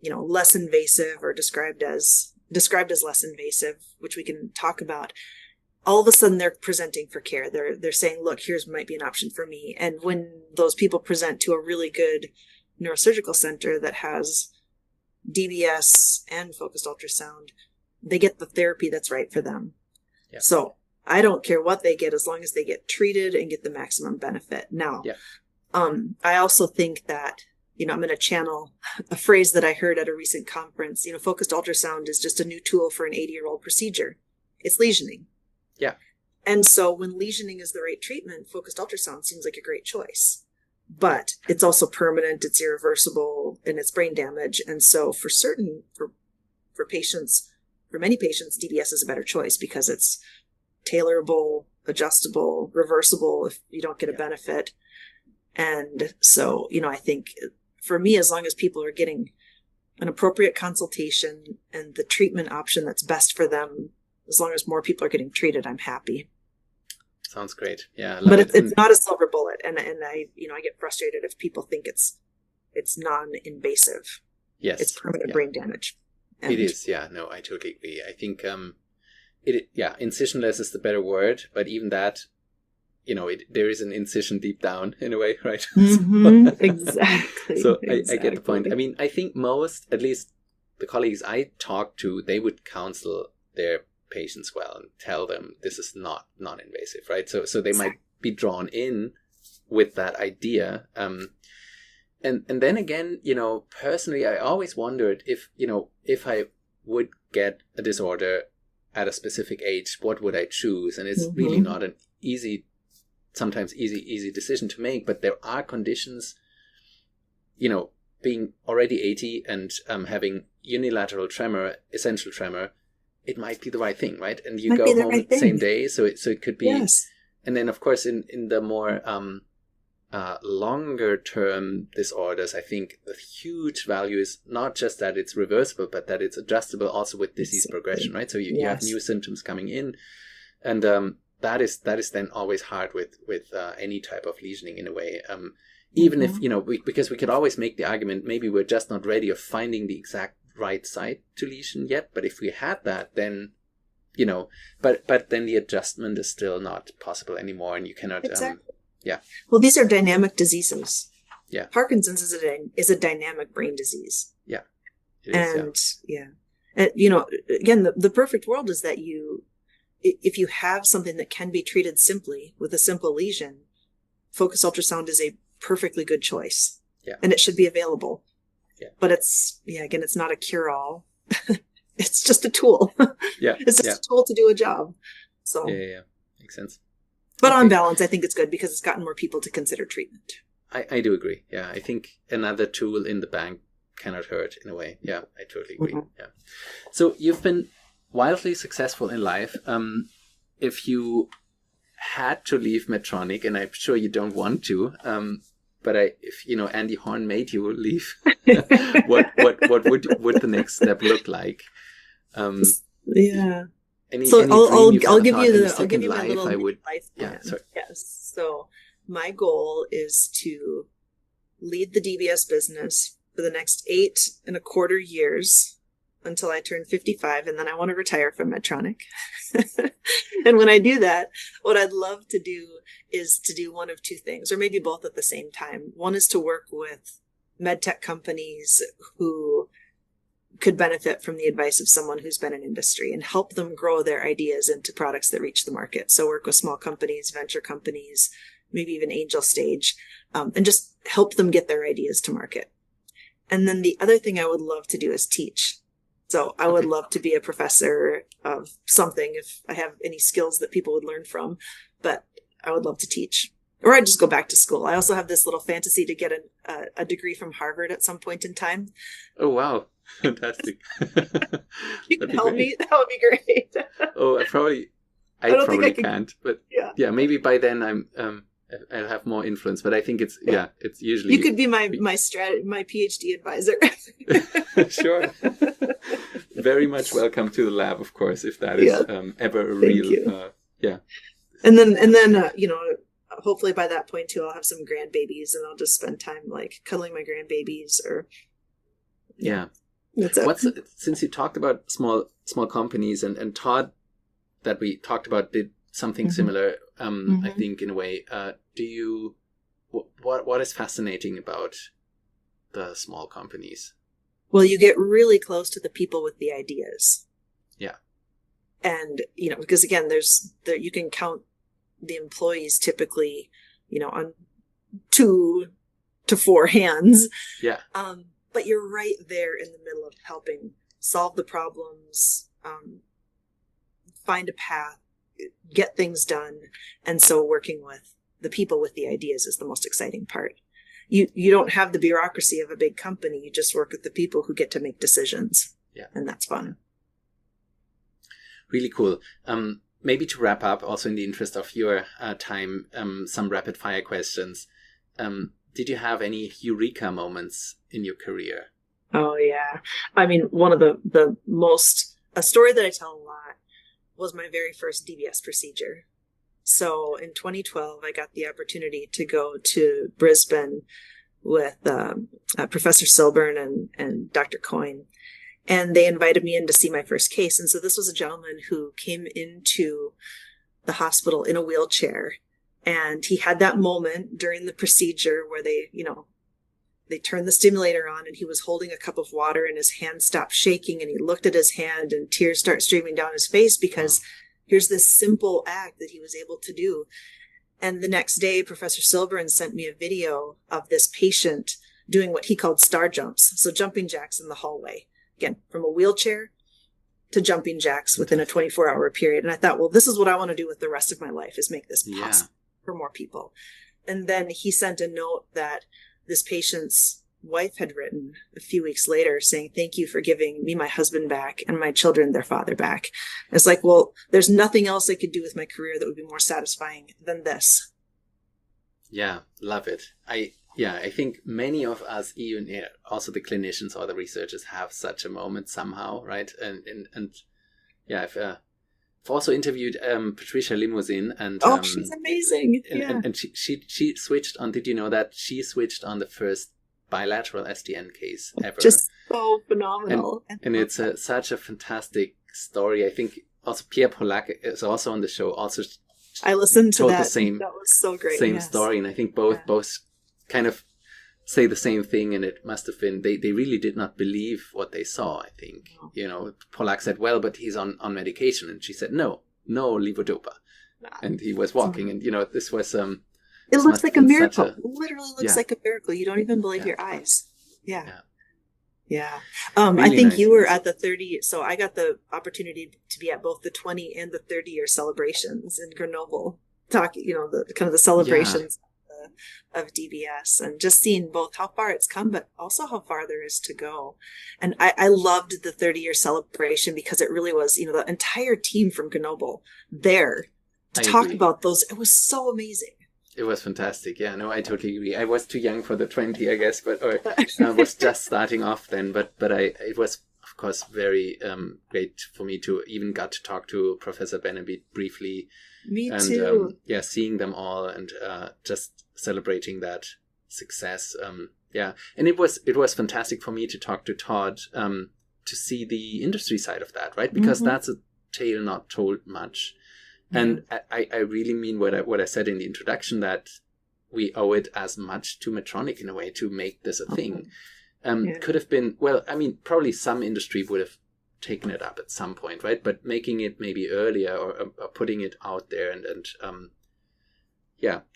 less invasive or described as less invasive, which we can talk about, all of a sudden they're presenting for care. They're saying, look, here's might be an option for me. And when those people present to a really good neurosurgical center that has DBS and focused ultrasound, they get the therapy that's right for them. Yeah. So I don't care what they get as long as they get treated and get the maximum benefit. Now, I also think that, I'm going to channel a phrase that I heard at a recent conference. Focused ultrasound is just a new tool for an 80-year-old procedure. It's lesioning. Yeah. And so when lesioning is the right treatment, focused ultrasound seems like a great choice. But it's also permanent, it's irreversible, and it's brain damage. And so for many patients, DBS is a better choice because it's tailorable, adjustable, reversible if you don't get a benefit. And so, I think for me, as long as people are getting an appropriate consultation and the treatment option that's best for them, as long as more people are getting treated, I'm happy. Sounds great. Yeah. But it's not a silver bullet. And I get frustrated if people think it's non-invasive. Yes. It's permanent brain damage. It is. Yeah. No, I totally agree. I think, incisionless is the better word, but even that, there is an incision deep down in a way, right? Exactly. So I get the point. I mean, I think most, at least the colleagues I talk to, they would counsel their patients well and tell them this is not non-invasive, right? So they might be drawn in with that idea. And then again, personally, I always wondered if I would get a disorder at a specific age, what would I choose? And it's really not an sometimes easy decision to make, but there are conditions, being already 80 and having unilateral tremor, essential tremor, it might be the right thing, right? And you go home the same day, so it could be. Yes. And then, of course, in the more longer term disorders, I think the huge value is not just that it's reversible, but that it's adjustable also with disease progression, right? So you have new symptoms coming in, and that is then always hard with any type of lesioning in a way. Even if, because we could always make the argument, maybe we're just not ready of finding the exact right site to lesion yet. But if we had that, then, but then the adjustment is still not possible anymore, and you cannot. Exactly. Well, these are dynamic diseases. Yeah. Parkinson's is a dynamic brain disease. Yeah. It is, and again, the perfect world is that if you have something that can be treated simply with a simple lesion, focused ultrasound is a perfectly good choice. Yeah. And it should be available. Yeah. But it's not a cure-all. It's just a tool. Yeah. It's just a tool to do a job. So yeah. Makes sense. But on balance, I think it's good because it's gotten more people to consider treatment. I do agree. Yeah. I think another tool in the bank cannot hurt in a way. Yeah. I totally agree. Yeah. So you've been wildly successful in life. If you had to leave Medtronic, and I'm sure you don't want to, but if Andy Horn made you leave, what would the next step look like? So any dream you've I'll ever give thought you in the a I'll give second you my life, little I would. life plan. Yeah, sorry. Yes. So my goal is to lead the DBS business for the next 8.25 years until I turn 55, and then I want to retire from Medtronic. And when I do that, what I'd love to do is to do one of two things, or maybe both at the same time. One is to work with medtech companies who could benefit from the advice of someone who's been in industry and help them grow their ideas into products that reach the market. So work with small companies, venture companies, maybe even angel stage, and just help them get their ideas to market. And then the other thing I would love to do is teach. So I would love to be a professor of something if I have any skills that people would learn from, but I would love to teach. Or I'd just go back to school. I also have this little fantasy to get a degree from Harvard at some point in time. Oh, wow. Fantastic. You can help me. That would be great. Oh, I probably can't, but yeah, maybe by then I'll have more influence. But I think it's usually you could be my PhD advisor. Sure. Very much welcome to the lab, of course, if that is ever a real And then hopefully by that point too, I'll have some grandbabies, and I'll just spend time like cuddling my grandbabies or Since you talked about small companies and Todd that we talked about did something similar, I think in a way. What is fascinating about the small companies? Well, you get really close to the people with the ideas. Yeah. And, because again, you can count the employees typically, on 2 to 4 hands. Yeah. But you're right there in the middle of helping solve the problems, find a path, get things done. And so working with the people with the ideas is the most exciting part. You don't have the bureaucracy of a big company. You just work with the people who get to make decisions. Yeah. And that's fun. Really cool. Maybe to wrap up, also in the interest of your time, some rapid fire questions. Did you have any eureka moments in your career? Oh, yeah. I mean, one of a story that I tell a lot was my very first DBS procedure. So in 2012, I got the opportunity to go to Brisbane with Professor Silburn and Dr. Coyne. And they invited me in to see my first case. And so this was a gentleman who came into the hospital in a wheelchair. And he had that moment during the procedure where they turned the stimulator on, and he was holding a cup of water and his hand stopped shaking, and he looked at his hand and tears start streaming down his face because here's this simple act that he was able to do. And the next day, Professor Silburn sent me a video of this patient doing what he called star jumps. So jumping jacks in the hallway. Again, from a wheelchair to jumping jacks within a 24-hour period. And I thought, well, this is what I want to do with the rest of my life, is make this possible for more people. And then he sent a note that this patient's wife had written a few weeks later saying, thank you for giving me my husband back and my children their father back. It's like, well, there's nothing else I could do with my career that would be more satisfying than this. Yeah, love it. I think many of us, even also the clinicians or the researchers, have such a moment somehow, right? And I've also interviewed Patricia Limousin, and she's amazing. And she switched on. Did you know that she switched on the first bilateral SDN case ever? Just so phenomenal. And it's such a fantastic story. I think also Pierre Polak is also on the show. Also, I listened to that. That was so great. Same story, and I think both kind of say the same thing, and it must have been they really did not believe what they saw. I think Polak said, well, but he's on medication, and she said no levodopa, and he was walking, and this was it looks like a miracle. Literally looks like a miracle. You don't even believe your eyes. Really I think nice. You were at the 30, so I got the opportunity to be at both the 20 and the 30-year celebrations in Grenoble, talking the kind of the celebrations of DBS, and just seeing both how far it's come, but also how far there is to go. And I loved the 30-year celebration because it really was, the entire team from Grenoble there to talk about those. It was so amazing. It was fantastic. Yeah, no, I totally agree. I was too young for the 20, I guess, I was just starting off then, but it was of course, very great for me to even got to talk to Professor Benebit briefly. Me And too. seeing them all and just celebrating that success. And it was fantastic for me to talk to Todd to see the industry side of that, right? Because that's a tale not told much. And I really mean what I said in the introduction, that we owe it as much to Medtronic in a way to make this a thing. Could have been, probably some industry would have taken it up at some point, right? But making it maybe earlier or putting it out there and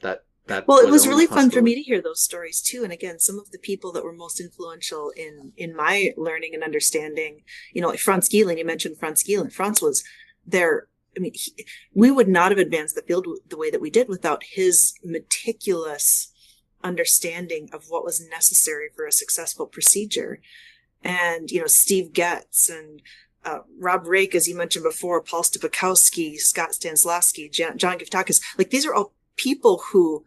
that well, it was only really fun for possible. me to hear those stories too. And again, some of the people that were most influential in my learning and understanding, like Franz Gehlen. You mentioned Franz Gehlen. Franz was there. I mean, we would not have advanced the field the way that we did without his meticulous understanding of what was necessary for a successful procedure. And, Steve Getz and Rob Rake, as you mentioned before, Paul Stupakowski, Scott Stanislavski, John Giftakis, like these are all people who,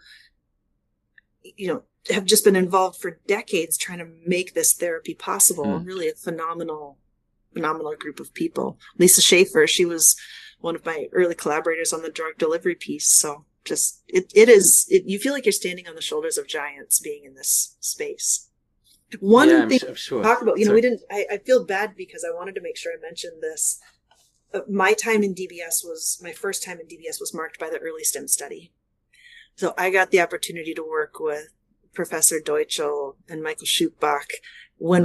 have just been involved for decades trying to make this therapy possible. Really a phenomenal group of people. Lisa Schaefer, she was one of my early collaborators on the drug delivery piece. So just, you feel like you're standing on the shoulders of giants being in this space. One thing I'm sure. to talk about, I feel bad because I wanted to make sure I mentioned this. My time in DBS my first time in DBS was marked by the early STEM study. So I got the opportunity to work with Professor Deutschel and Michael Schupbach when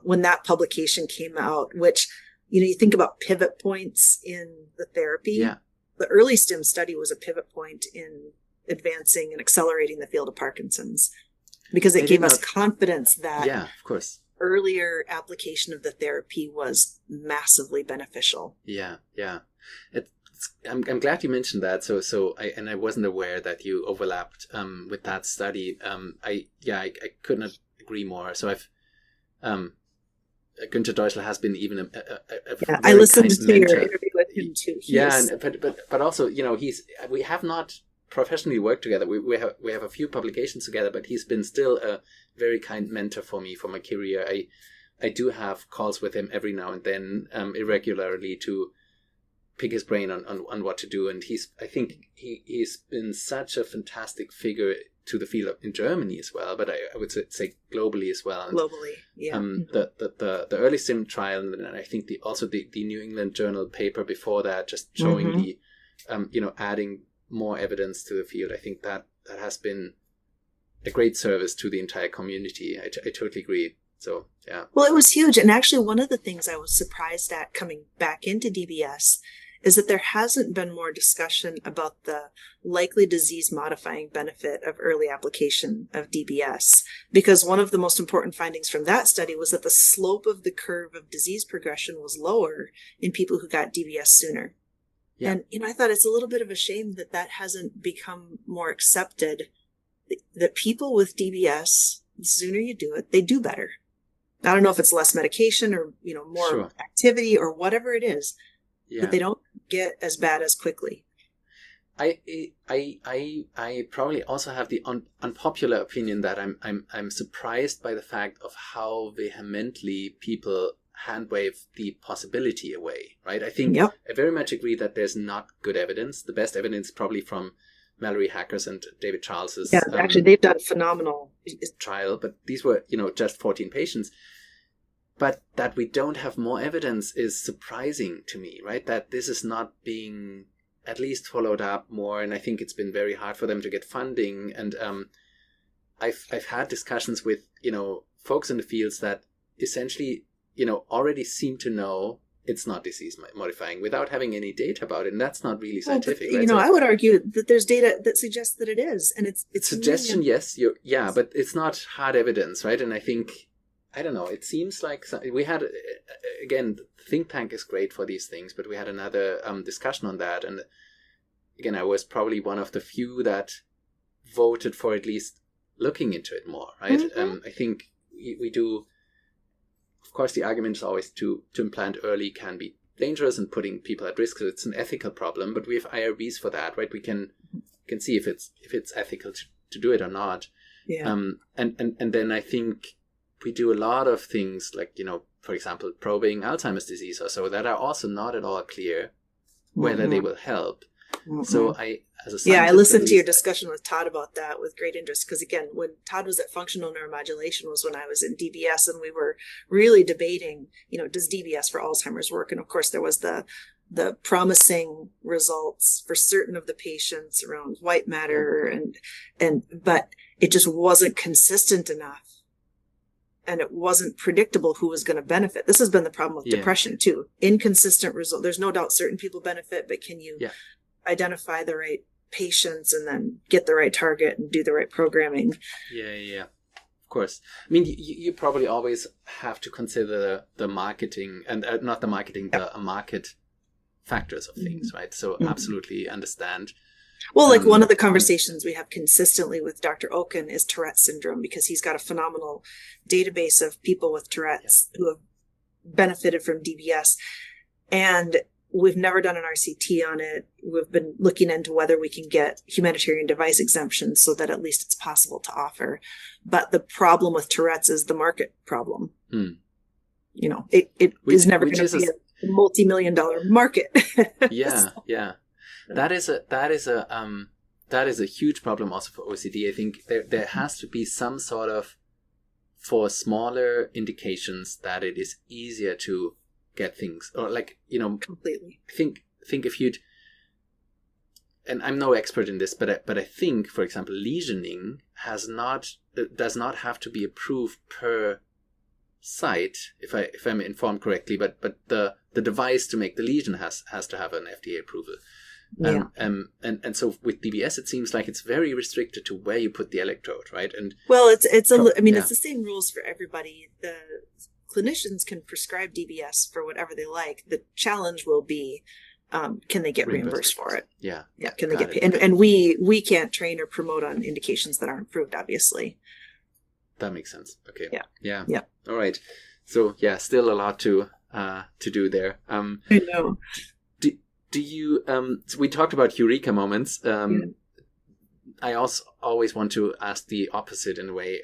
when that publication came out, which, you think about pivot points in the therapy. Yeah. The early STEM study was a pivot point in advancing and accelerating the field of Parkinson's, because it gave us confidence that of course, earlier application of the therapy was massively beneficial. I'm glad you mentioned that. So I wasn't aware that you overlapped with that study. I could not agree more. So I've Günther Deutschel has been even I listened to your interview with him too. But also, we have not professionally worked together. We have a few publications together, but he's been still a very kind mentor for me for my career. I do have calls with him every now and then, irregularly, to pick his brain on what to do. And I think he's been such a fantastic figure to the field in Germany as well, but I would say globally as well. And, globally, yeah. The early SIM trial, and I think the New England Journal paper before that, just showing the adding more evidence to the field. I think that has been a great service to the entire community. I totally agree. So, yeah. Well, it was huge. And actually, one of the things I was surprised at coming back into DBS is that there hasn't been more discussion about the likely disease-modifying benefit of early application of DBS. Because one of the most important findings from that study was that the slope of the curve of disease progression was lower in people who got DBS sooner. Yeah. And, I thought it's a little bit of a shame that hasn't become more accepted, that people with DBS, the sooner you do it, they do better. I don't know if it's less medication or, more activity or whatever it is, but they don't get as bad as quickly. I probably also have the unpopular opinion that I'm surprised by the fact of how vehemently people handwave the possibility away, right? I think I very much agree that there's not good evidence. The best evidence probably from Mallory Hackers and David Charles's actually they've done phenomenal trial, but these were just 14 patients. But that we don't have more evidence is surprising to me, right? That this is not being at least followed up more, and I think it's been very hard for them to get funding. And I've had discussions with folks in the fields that essentially already seem to know it's not disease modifying without having any data about it, and that's not really scientific. But, I would argue that there's data that suggests that it is, and it's suggestion. Really... Yes, but it's not hard evidence, right? And I think, I don't know, it seems like we had, again, think tank is great for these things, but we had another discussion on that, and again, I was probably one of the few that voted for at least looking into it more, right? I think we do. Of course, the argument is always to implant early can be dangerous and putting people at risk. So it's an ethical problem, but we have IRBs for that, right? We can see if it's ethical to do it or not. Yeah. And then I think we do a lot of things like for example, probing Alzheimer's disease or so, that are also not at all clear whether they will help. So I, as a scientist, I listened to your discussion with Todd about that with great interest, because again, when Todd was at functional neuromodulation was when I was in DBS, and we were really debating, does DBS for Alzheimer's work? And of course, there was the promising results for certain of the patients around white matter, but it just wasn't consistent enough. And it wasn't predictable who was going to benefit. This has been the problem with depression too. Inconsistent result. There's no doubt certain people benefit, but can you identify the right patients and then get the right target and do the right programming? Yeah. Of course. I mean, you probably always have to consider the marketing and not the marketing, the market factors of things, right? So absolutely understand. Well, like one of the conversations we have consistently with Dr. Oken is Tourette syndrome, because he's got a phenomenal database of people with Tourette's who have benefited from DBS. And we've never done an RCT on it. We've been looking into whether we can get humanitarian device exemptions so that at least it's possible to offer. But the problem with Tourette's is the market problem. It is never going to be a multi-million-dollar market. Yeah. That is a huge problem also for OCD. I think there has to be some sort of, for smaller indications, that it is easier to get things, or completely. Think if you'd, and I'm no expert in this, but I think, for example, lesioning does not have to be approved per site, if I'm informed correctly, but the device to make the lesion has to have an FDA approval. And so with DBS, it seems like it's very restricted to where you put the electrode, right? And it's the same rules for everybody. The clinicians can prescribe DBS for whatever they like. The challenge will be, can they get reimbursed for it? Yeah. Can they get paid? And we can't train or promote on indications that aren't approved, obviously. That makes sense. Okay. Yeah. All right. So still a lot to do there. I know. Do you, so we talked about eureka moments. I also always want to ask the opposite in a way.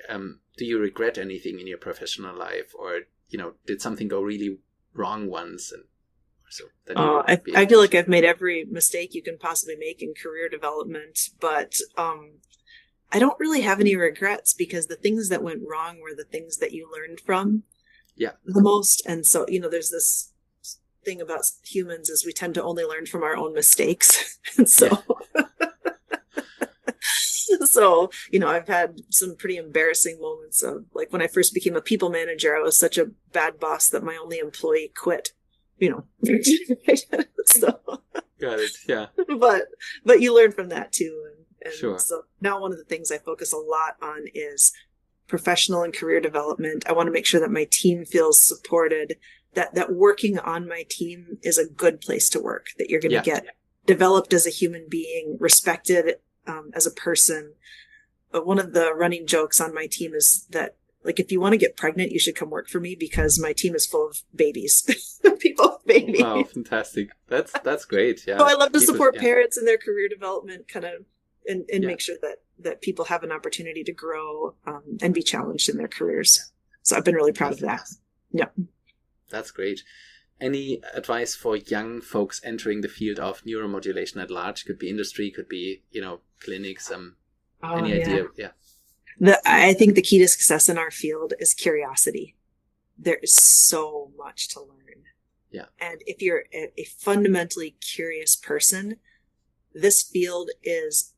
Do you regret anything in your professional life, or, did something go really wrong once? And so I feel like I've made every mistake you can possibly make in career development, but I don't really have any regrets, because the things that went wrong were the things that you learned from the most. And so, there's this thing about humans is we tend to only learn from our own mistakes. And so I've had some pretty embarrassing moments of, like, when I first became a people manager, I was such a bad boss that my only employee quit, so got it. Yeah. But you learn from that too. And sure. So now one of the things I focus a lot on is professional and career development. I want to make sure that my team feels supported, that working on my team is a good place to work, that you're going to get developed as a human being, respected as a person. But one of the running jokes on my team is that, like, if you want to get pregnant, you should come work for me, because my team is full of babies. People with babies. Wow, fantastic. That's great. Yeah. So I love to support parents in their career development, kind of, and make sure that people have an opportunity to grow and be challenged in their careers. So I've been really proud of that. Yeah. That's great. Any advice for young folks entering the field of neuromodulation at large? Could be industry, could be, clinics. Any idea? Yeah. I think the key to success in our field is curiosity. There is so much to learn. Yeah. And if you're a fundamentally curious person, this field is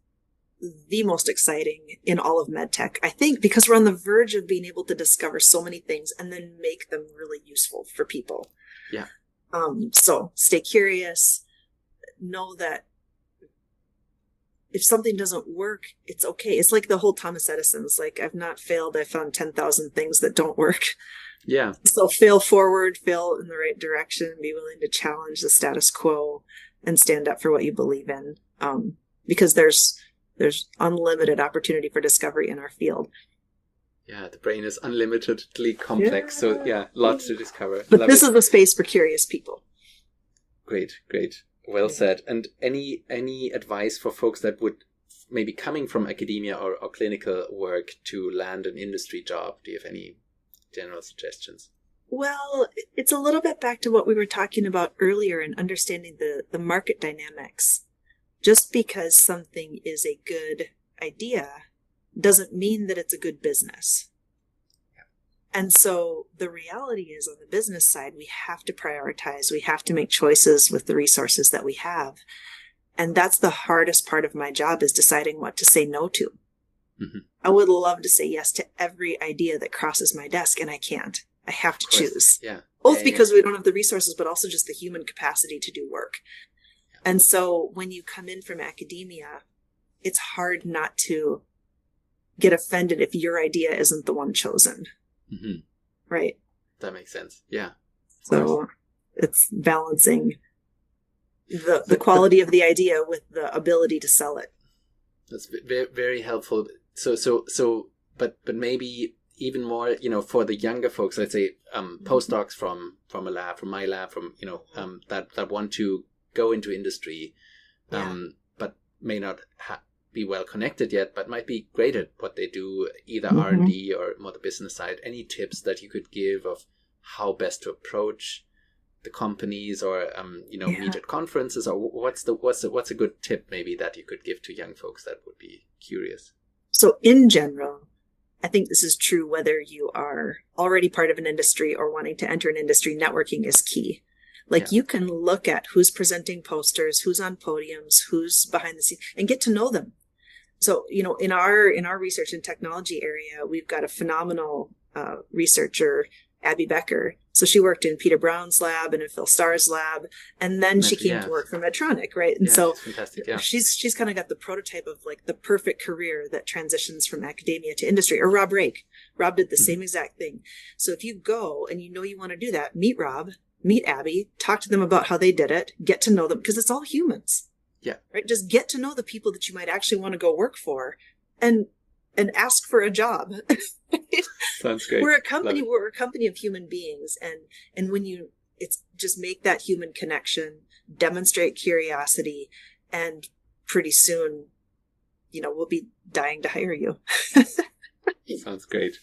the most exciting in all of medtech, I think, because we're on the verge of being able to discover so many things and then make them really useful for people. Yeah. So stay curious. Know that if something doesn't work, it's okay. It's like the whole Thomas Edison's, like, I've not failed. I found 10,000 things that don't work. Yeah. So fail forward, fail in the right direction, be willing to challenge the status quo and stand up for what you believe in. Because there's unlimited opportunity for discovery in our field. Yeah, the brain is unlimitedly complex. So lots to discover. But this is the space for curious people. Great. Well said. And any advice for folks that would maybe coming from academia or clinical work to land an industry job? Do you have any general suggestions? Well, it's a little bit back to what we were talking about earlier in understanding the market dynamics. Just because something is a good idea doesn't mean that it's a good business. And so the reality is, on the business side, we have to prioritize. We have to make choices with the resources that we have. And that's the hardest part of my job, is deciding what to say no to. Mm-hmm. I would love to say yes to every idea that crosses my desk, and I can't. I have to choose. Yeah. Both because we don't have the resources, but also just the human capacity to do work. Yeah. And so when you come in from academia, it's hard not to get offended if your idea isn't the one chosen. Mm-hmm. Right. That makes sense. Yeah. So it's balancing the quality of the idea with the ability to sell it. That's very, very helpful. But maybe even more, for the younger folks, let's say postdocs from my lab, that want to go into industry, but may not be well connected yet, but might be great at what they do, either R&D or more the business side. Any tips that you could give of how best to approach the companies, or meet at conferences, or what's a good tip maybe that you could give to young folks that would be curious? So in general, I think this is true whether you are already part of an industry or wanting to enter an industry. Networking is key. You can look at who's presenting posters, who's on podiums, who's behind the scenes, and get to know them. So, in our research and technology area, we've got a phenomenal researcher, Abby Becker. So she worked in Peter Brown's lab and in Phil Starr's lab, and then she came to work for Medtronic, right? And so fantastic, she's kind of got the prototype of the perfect career that transitions from academia to industry. Or Rob Rake. Rob did the same exact thing. So if you go and you want to do that, meet Rob, meet Abby, talk to them about how they did it, get to know them, because it's all humans. Yeah. Right. Just get to know the people that you might actually want to go work for, and ask for a job. Sounds great. We're a company of human beings. And when it's just make that human connection, demonstrate curiosity, and pretty soon, we'll be dying to hire you. Sounds great.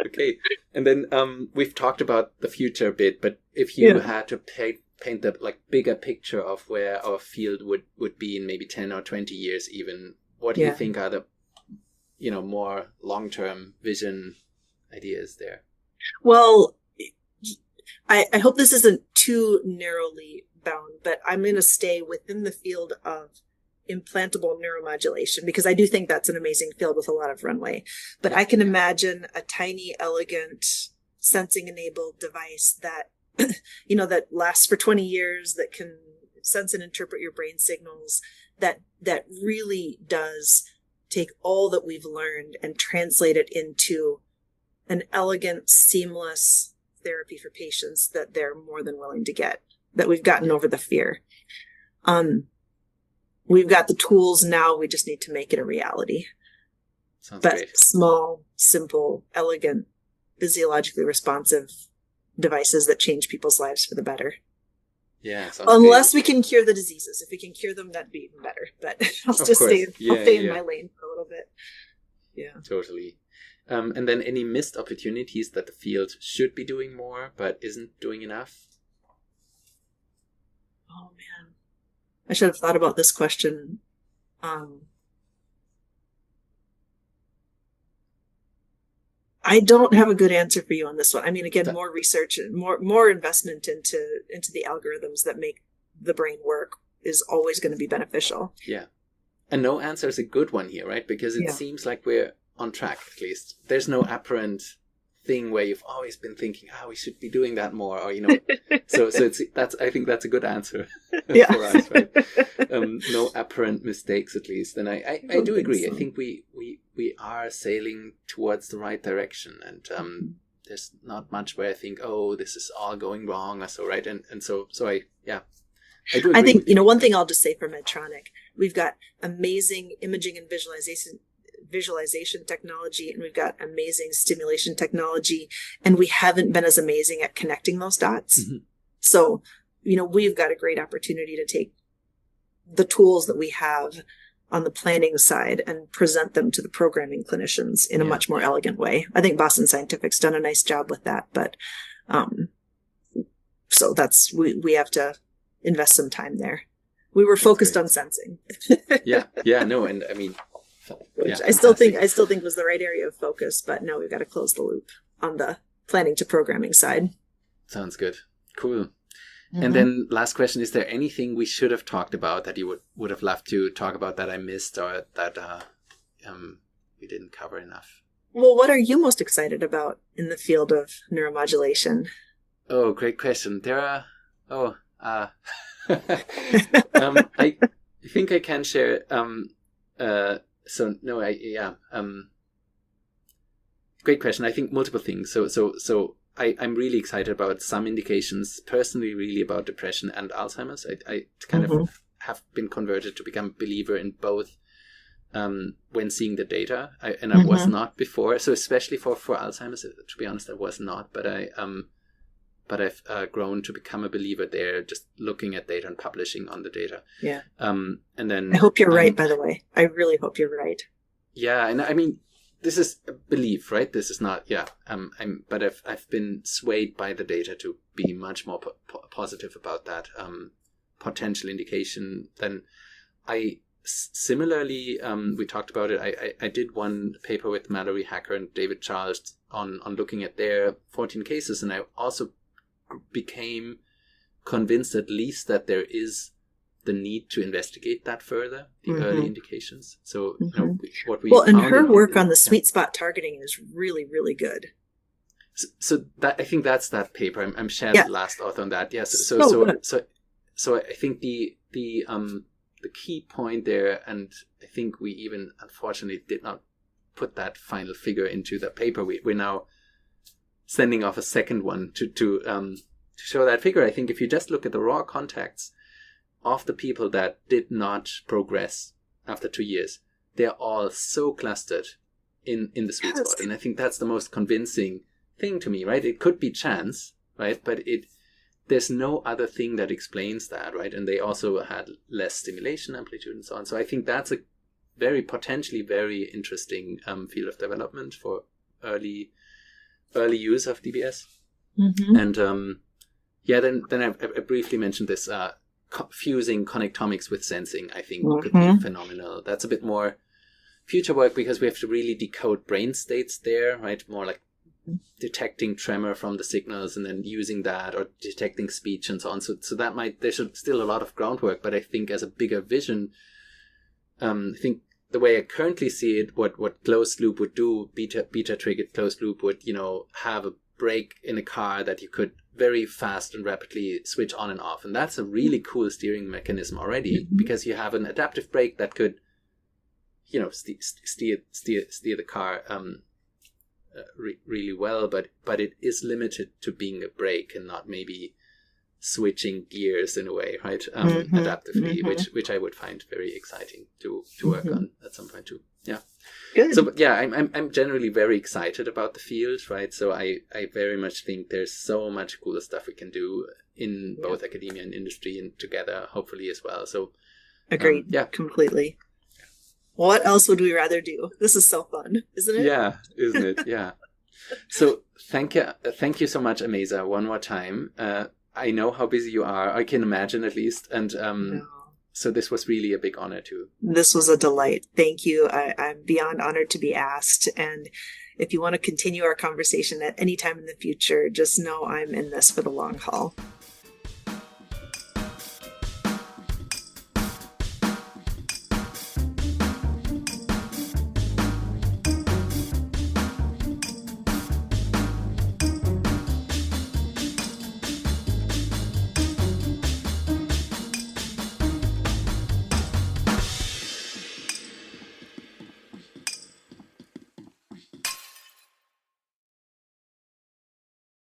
Okay. And then we've talked about the future a bit, but if you had to paint the bigger picture of where our field would be in maybe 10 or 20 years even, what do you think are the more long-term vision ideas there? Well, I hope this isn't too narrowly bound, but I'm going to stay within the field of implantable neuromodulation, because I do think that's an amazing field with a lot of runway. But I can imagine a tiny, elegant, sensing-enabled device that, that lasts for 20 years, that can sense and interpret your brain signals, that really does take all that we've learned and translate it into an elegant, seamless therapy for patients that they're more than willing to get, that we've gotten over the fear. We've got the tools now. We just need to make it a reality. Sounds but great. Small, simple, elegant, physiologically responsive devices that change people's lives for the better. Yeah. Unless we can cure the diseases. If we can cure them, that'd be even better. But I'll stay in my lane for a little bit. Yeah. Totally. And then any missed opportunities that the field should be doing more but isn't doing enough? Oh, man. I should have thought about this question. I don't have a good answer for you on this one. I mean, again, more research and more investment into the algorithms that make the brain work is always going to be beneficial. Yeah. And no answer is a good one here, right? Because it seems like we're on track, at least. There's no apparent thing where you've always been thinking, we should be doing that more, or so I think that's a good answer for us, right? No apparent mistakes, at least. And I do agree. So. I think we are sailing towards the right direction, and there's not much where I think, this is all going wrong or so, right? And so I do agree. I think one thing I'll just say for Medtronic, we've got amazing imaging and visualization technology, and we've got amazing stimulation technology, and we haven't been as amazing at connecting those dots. Mm-hmm. So, we've got a great opportunity to take the tools that we have on the planning side and present them to the programming clinicians in a much more elegant way. I think Boston Scientific's done a nice job with that, but so that's we have to invest some time there. We were focused on sensing. No, and I mean, which I still think was the right area of focus, but no, we've got to close the loop on the planning to programming side. Sounds good. Cool. And then last question, is there anything we should have talked about that you would have loved to talk about that I missed or that we didn't cover enough? Well, what are you most excited about in the field of neuromodulation? Oh, great question. There are, I think I can share, great question. I think multiple things. So I'm really excited about some indications, personally, really about depression and Alzheimer's. I kind of have been converted to become a believer in both when seeing the data. I was not before. So especially for Alzheimer's, to be honest, I was not. But I've grown to become a believer there, just looking at data and publishing on the data. Yeah. And then I hope you're right, by the way. I really hope you're right. Yeah, and I mean, this is a belief, right? This is not, but I've been swayed by the data to be much more positive about that potential indication. Then similarly, we talked about it. I did one paper with Mallory Hacker and David Charles on looking at their 14 cases, and I also became convinced at least that there is the need to investigate that further, the early indications. So, what we and her work on the sweet spot targeting is really, really good. So that I think that's that paper. I'm sharing the last author on that. Yes. So I think the key point there, and I think we even unfortunately did not put that final figure into the paper. We're now sending off a second one to show that figure. I think if you just look at the raw contacts of the people that did not progress after 2 years, they're all so clustered in the sweet spot. And I think that's the most convincing thing to me, right? It could be chance, right? But there's no other thing that explains that, right? And they also had less stimulation amplitude and so on. So I think that's a potentially very interesting field of development for early use of DBS. And then I briefly mentioned this fusing connectomics with sensing, I think could be phenomenal. That's a bit more future work because we have to really decode brain states there, right? More like detecting tremor from the signals and then using that, or detecting speech and so on. So there's still a lot of groundwork, but I think as a bigger vision, I think the way I currently see it, what closed loop would do, beta triggered closed loop would, have a brake in a car that you could very fast and rapidly switch on and off. And that's a really cool steering mechanism already, because you have an adaptive brake that could, steer the car really well, but it is limited to being a brake and not maybe switching gears in a way, right? Adaptively, which I would find very exciting to work on at some point too. Yeah. Good. So, I'm generally very excited about the field, right? So I very much think there's so much cool stuff we can do in both academia and industry and together, hopefully as well. So, agreed. Completely. What else would we rather do? This is so fun, isn't it? Yeah, isn't it? Yeah. So thank you so much, Amaza, one more time. I know how busy you are. I can imagine at least, and so this was really a big honor too. This was a delight. Thank you. I'm beyond honored to be asked. And if you want to continue our conversation at any time in the future, just know I'm in this for the long haul.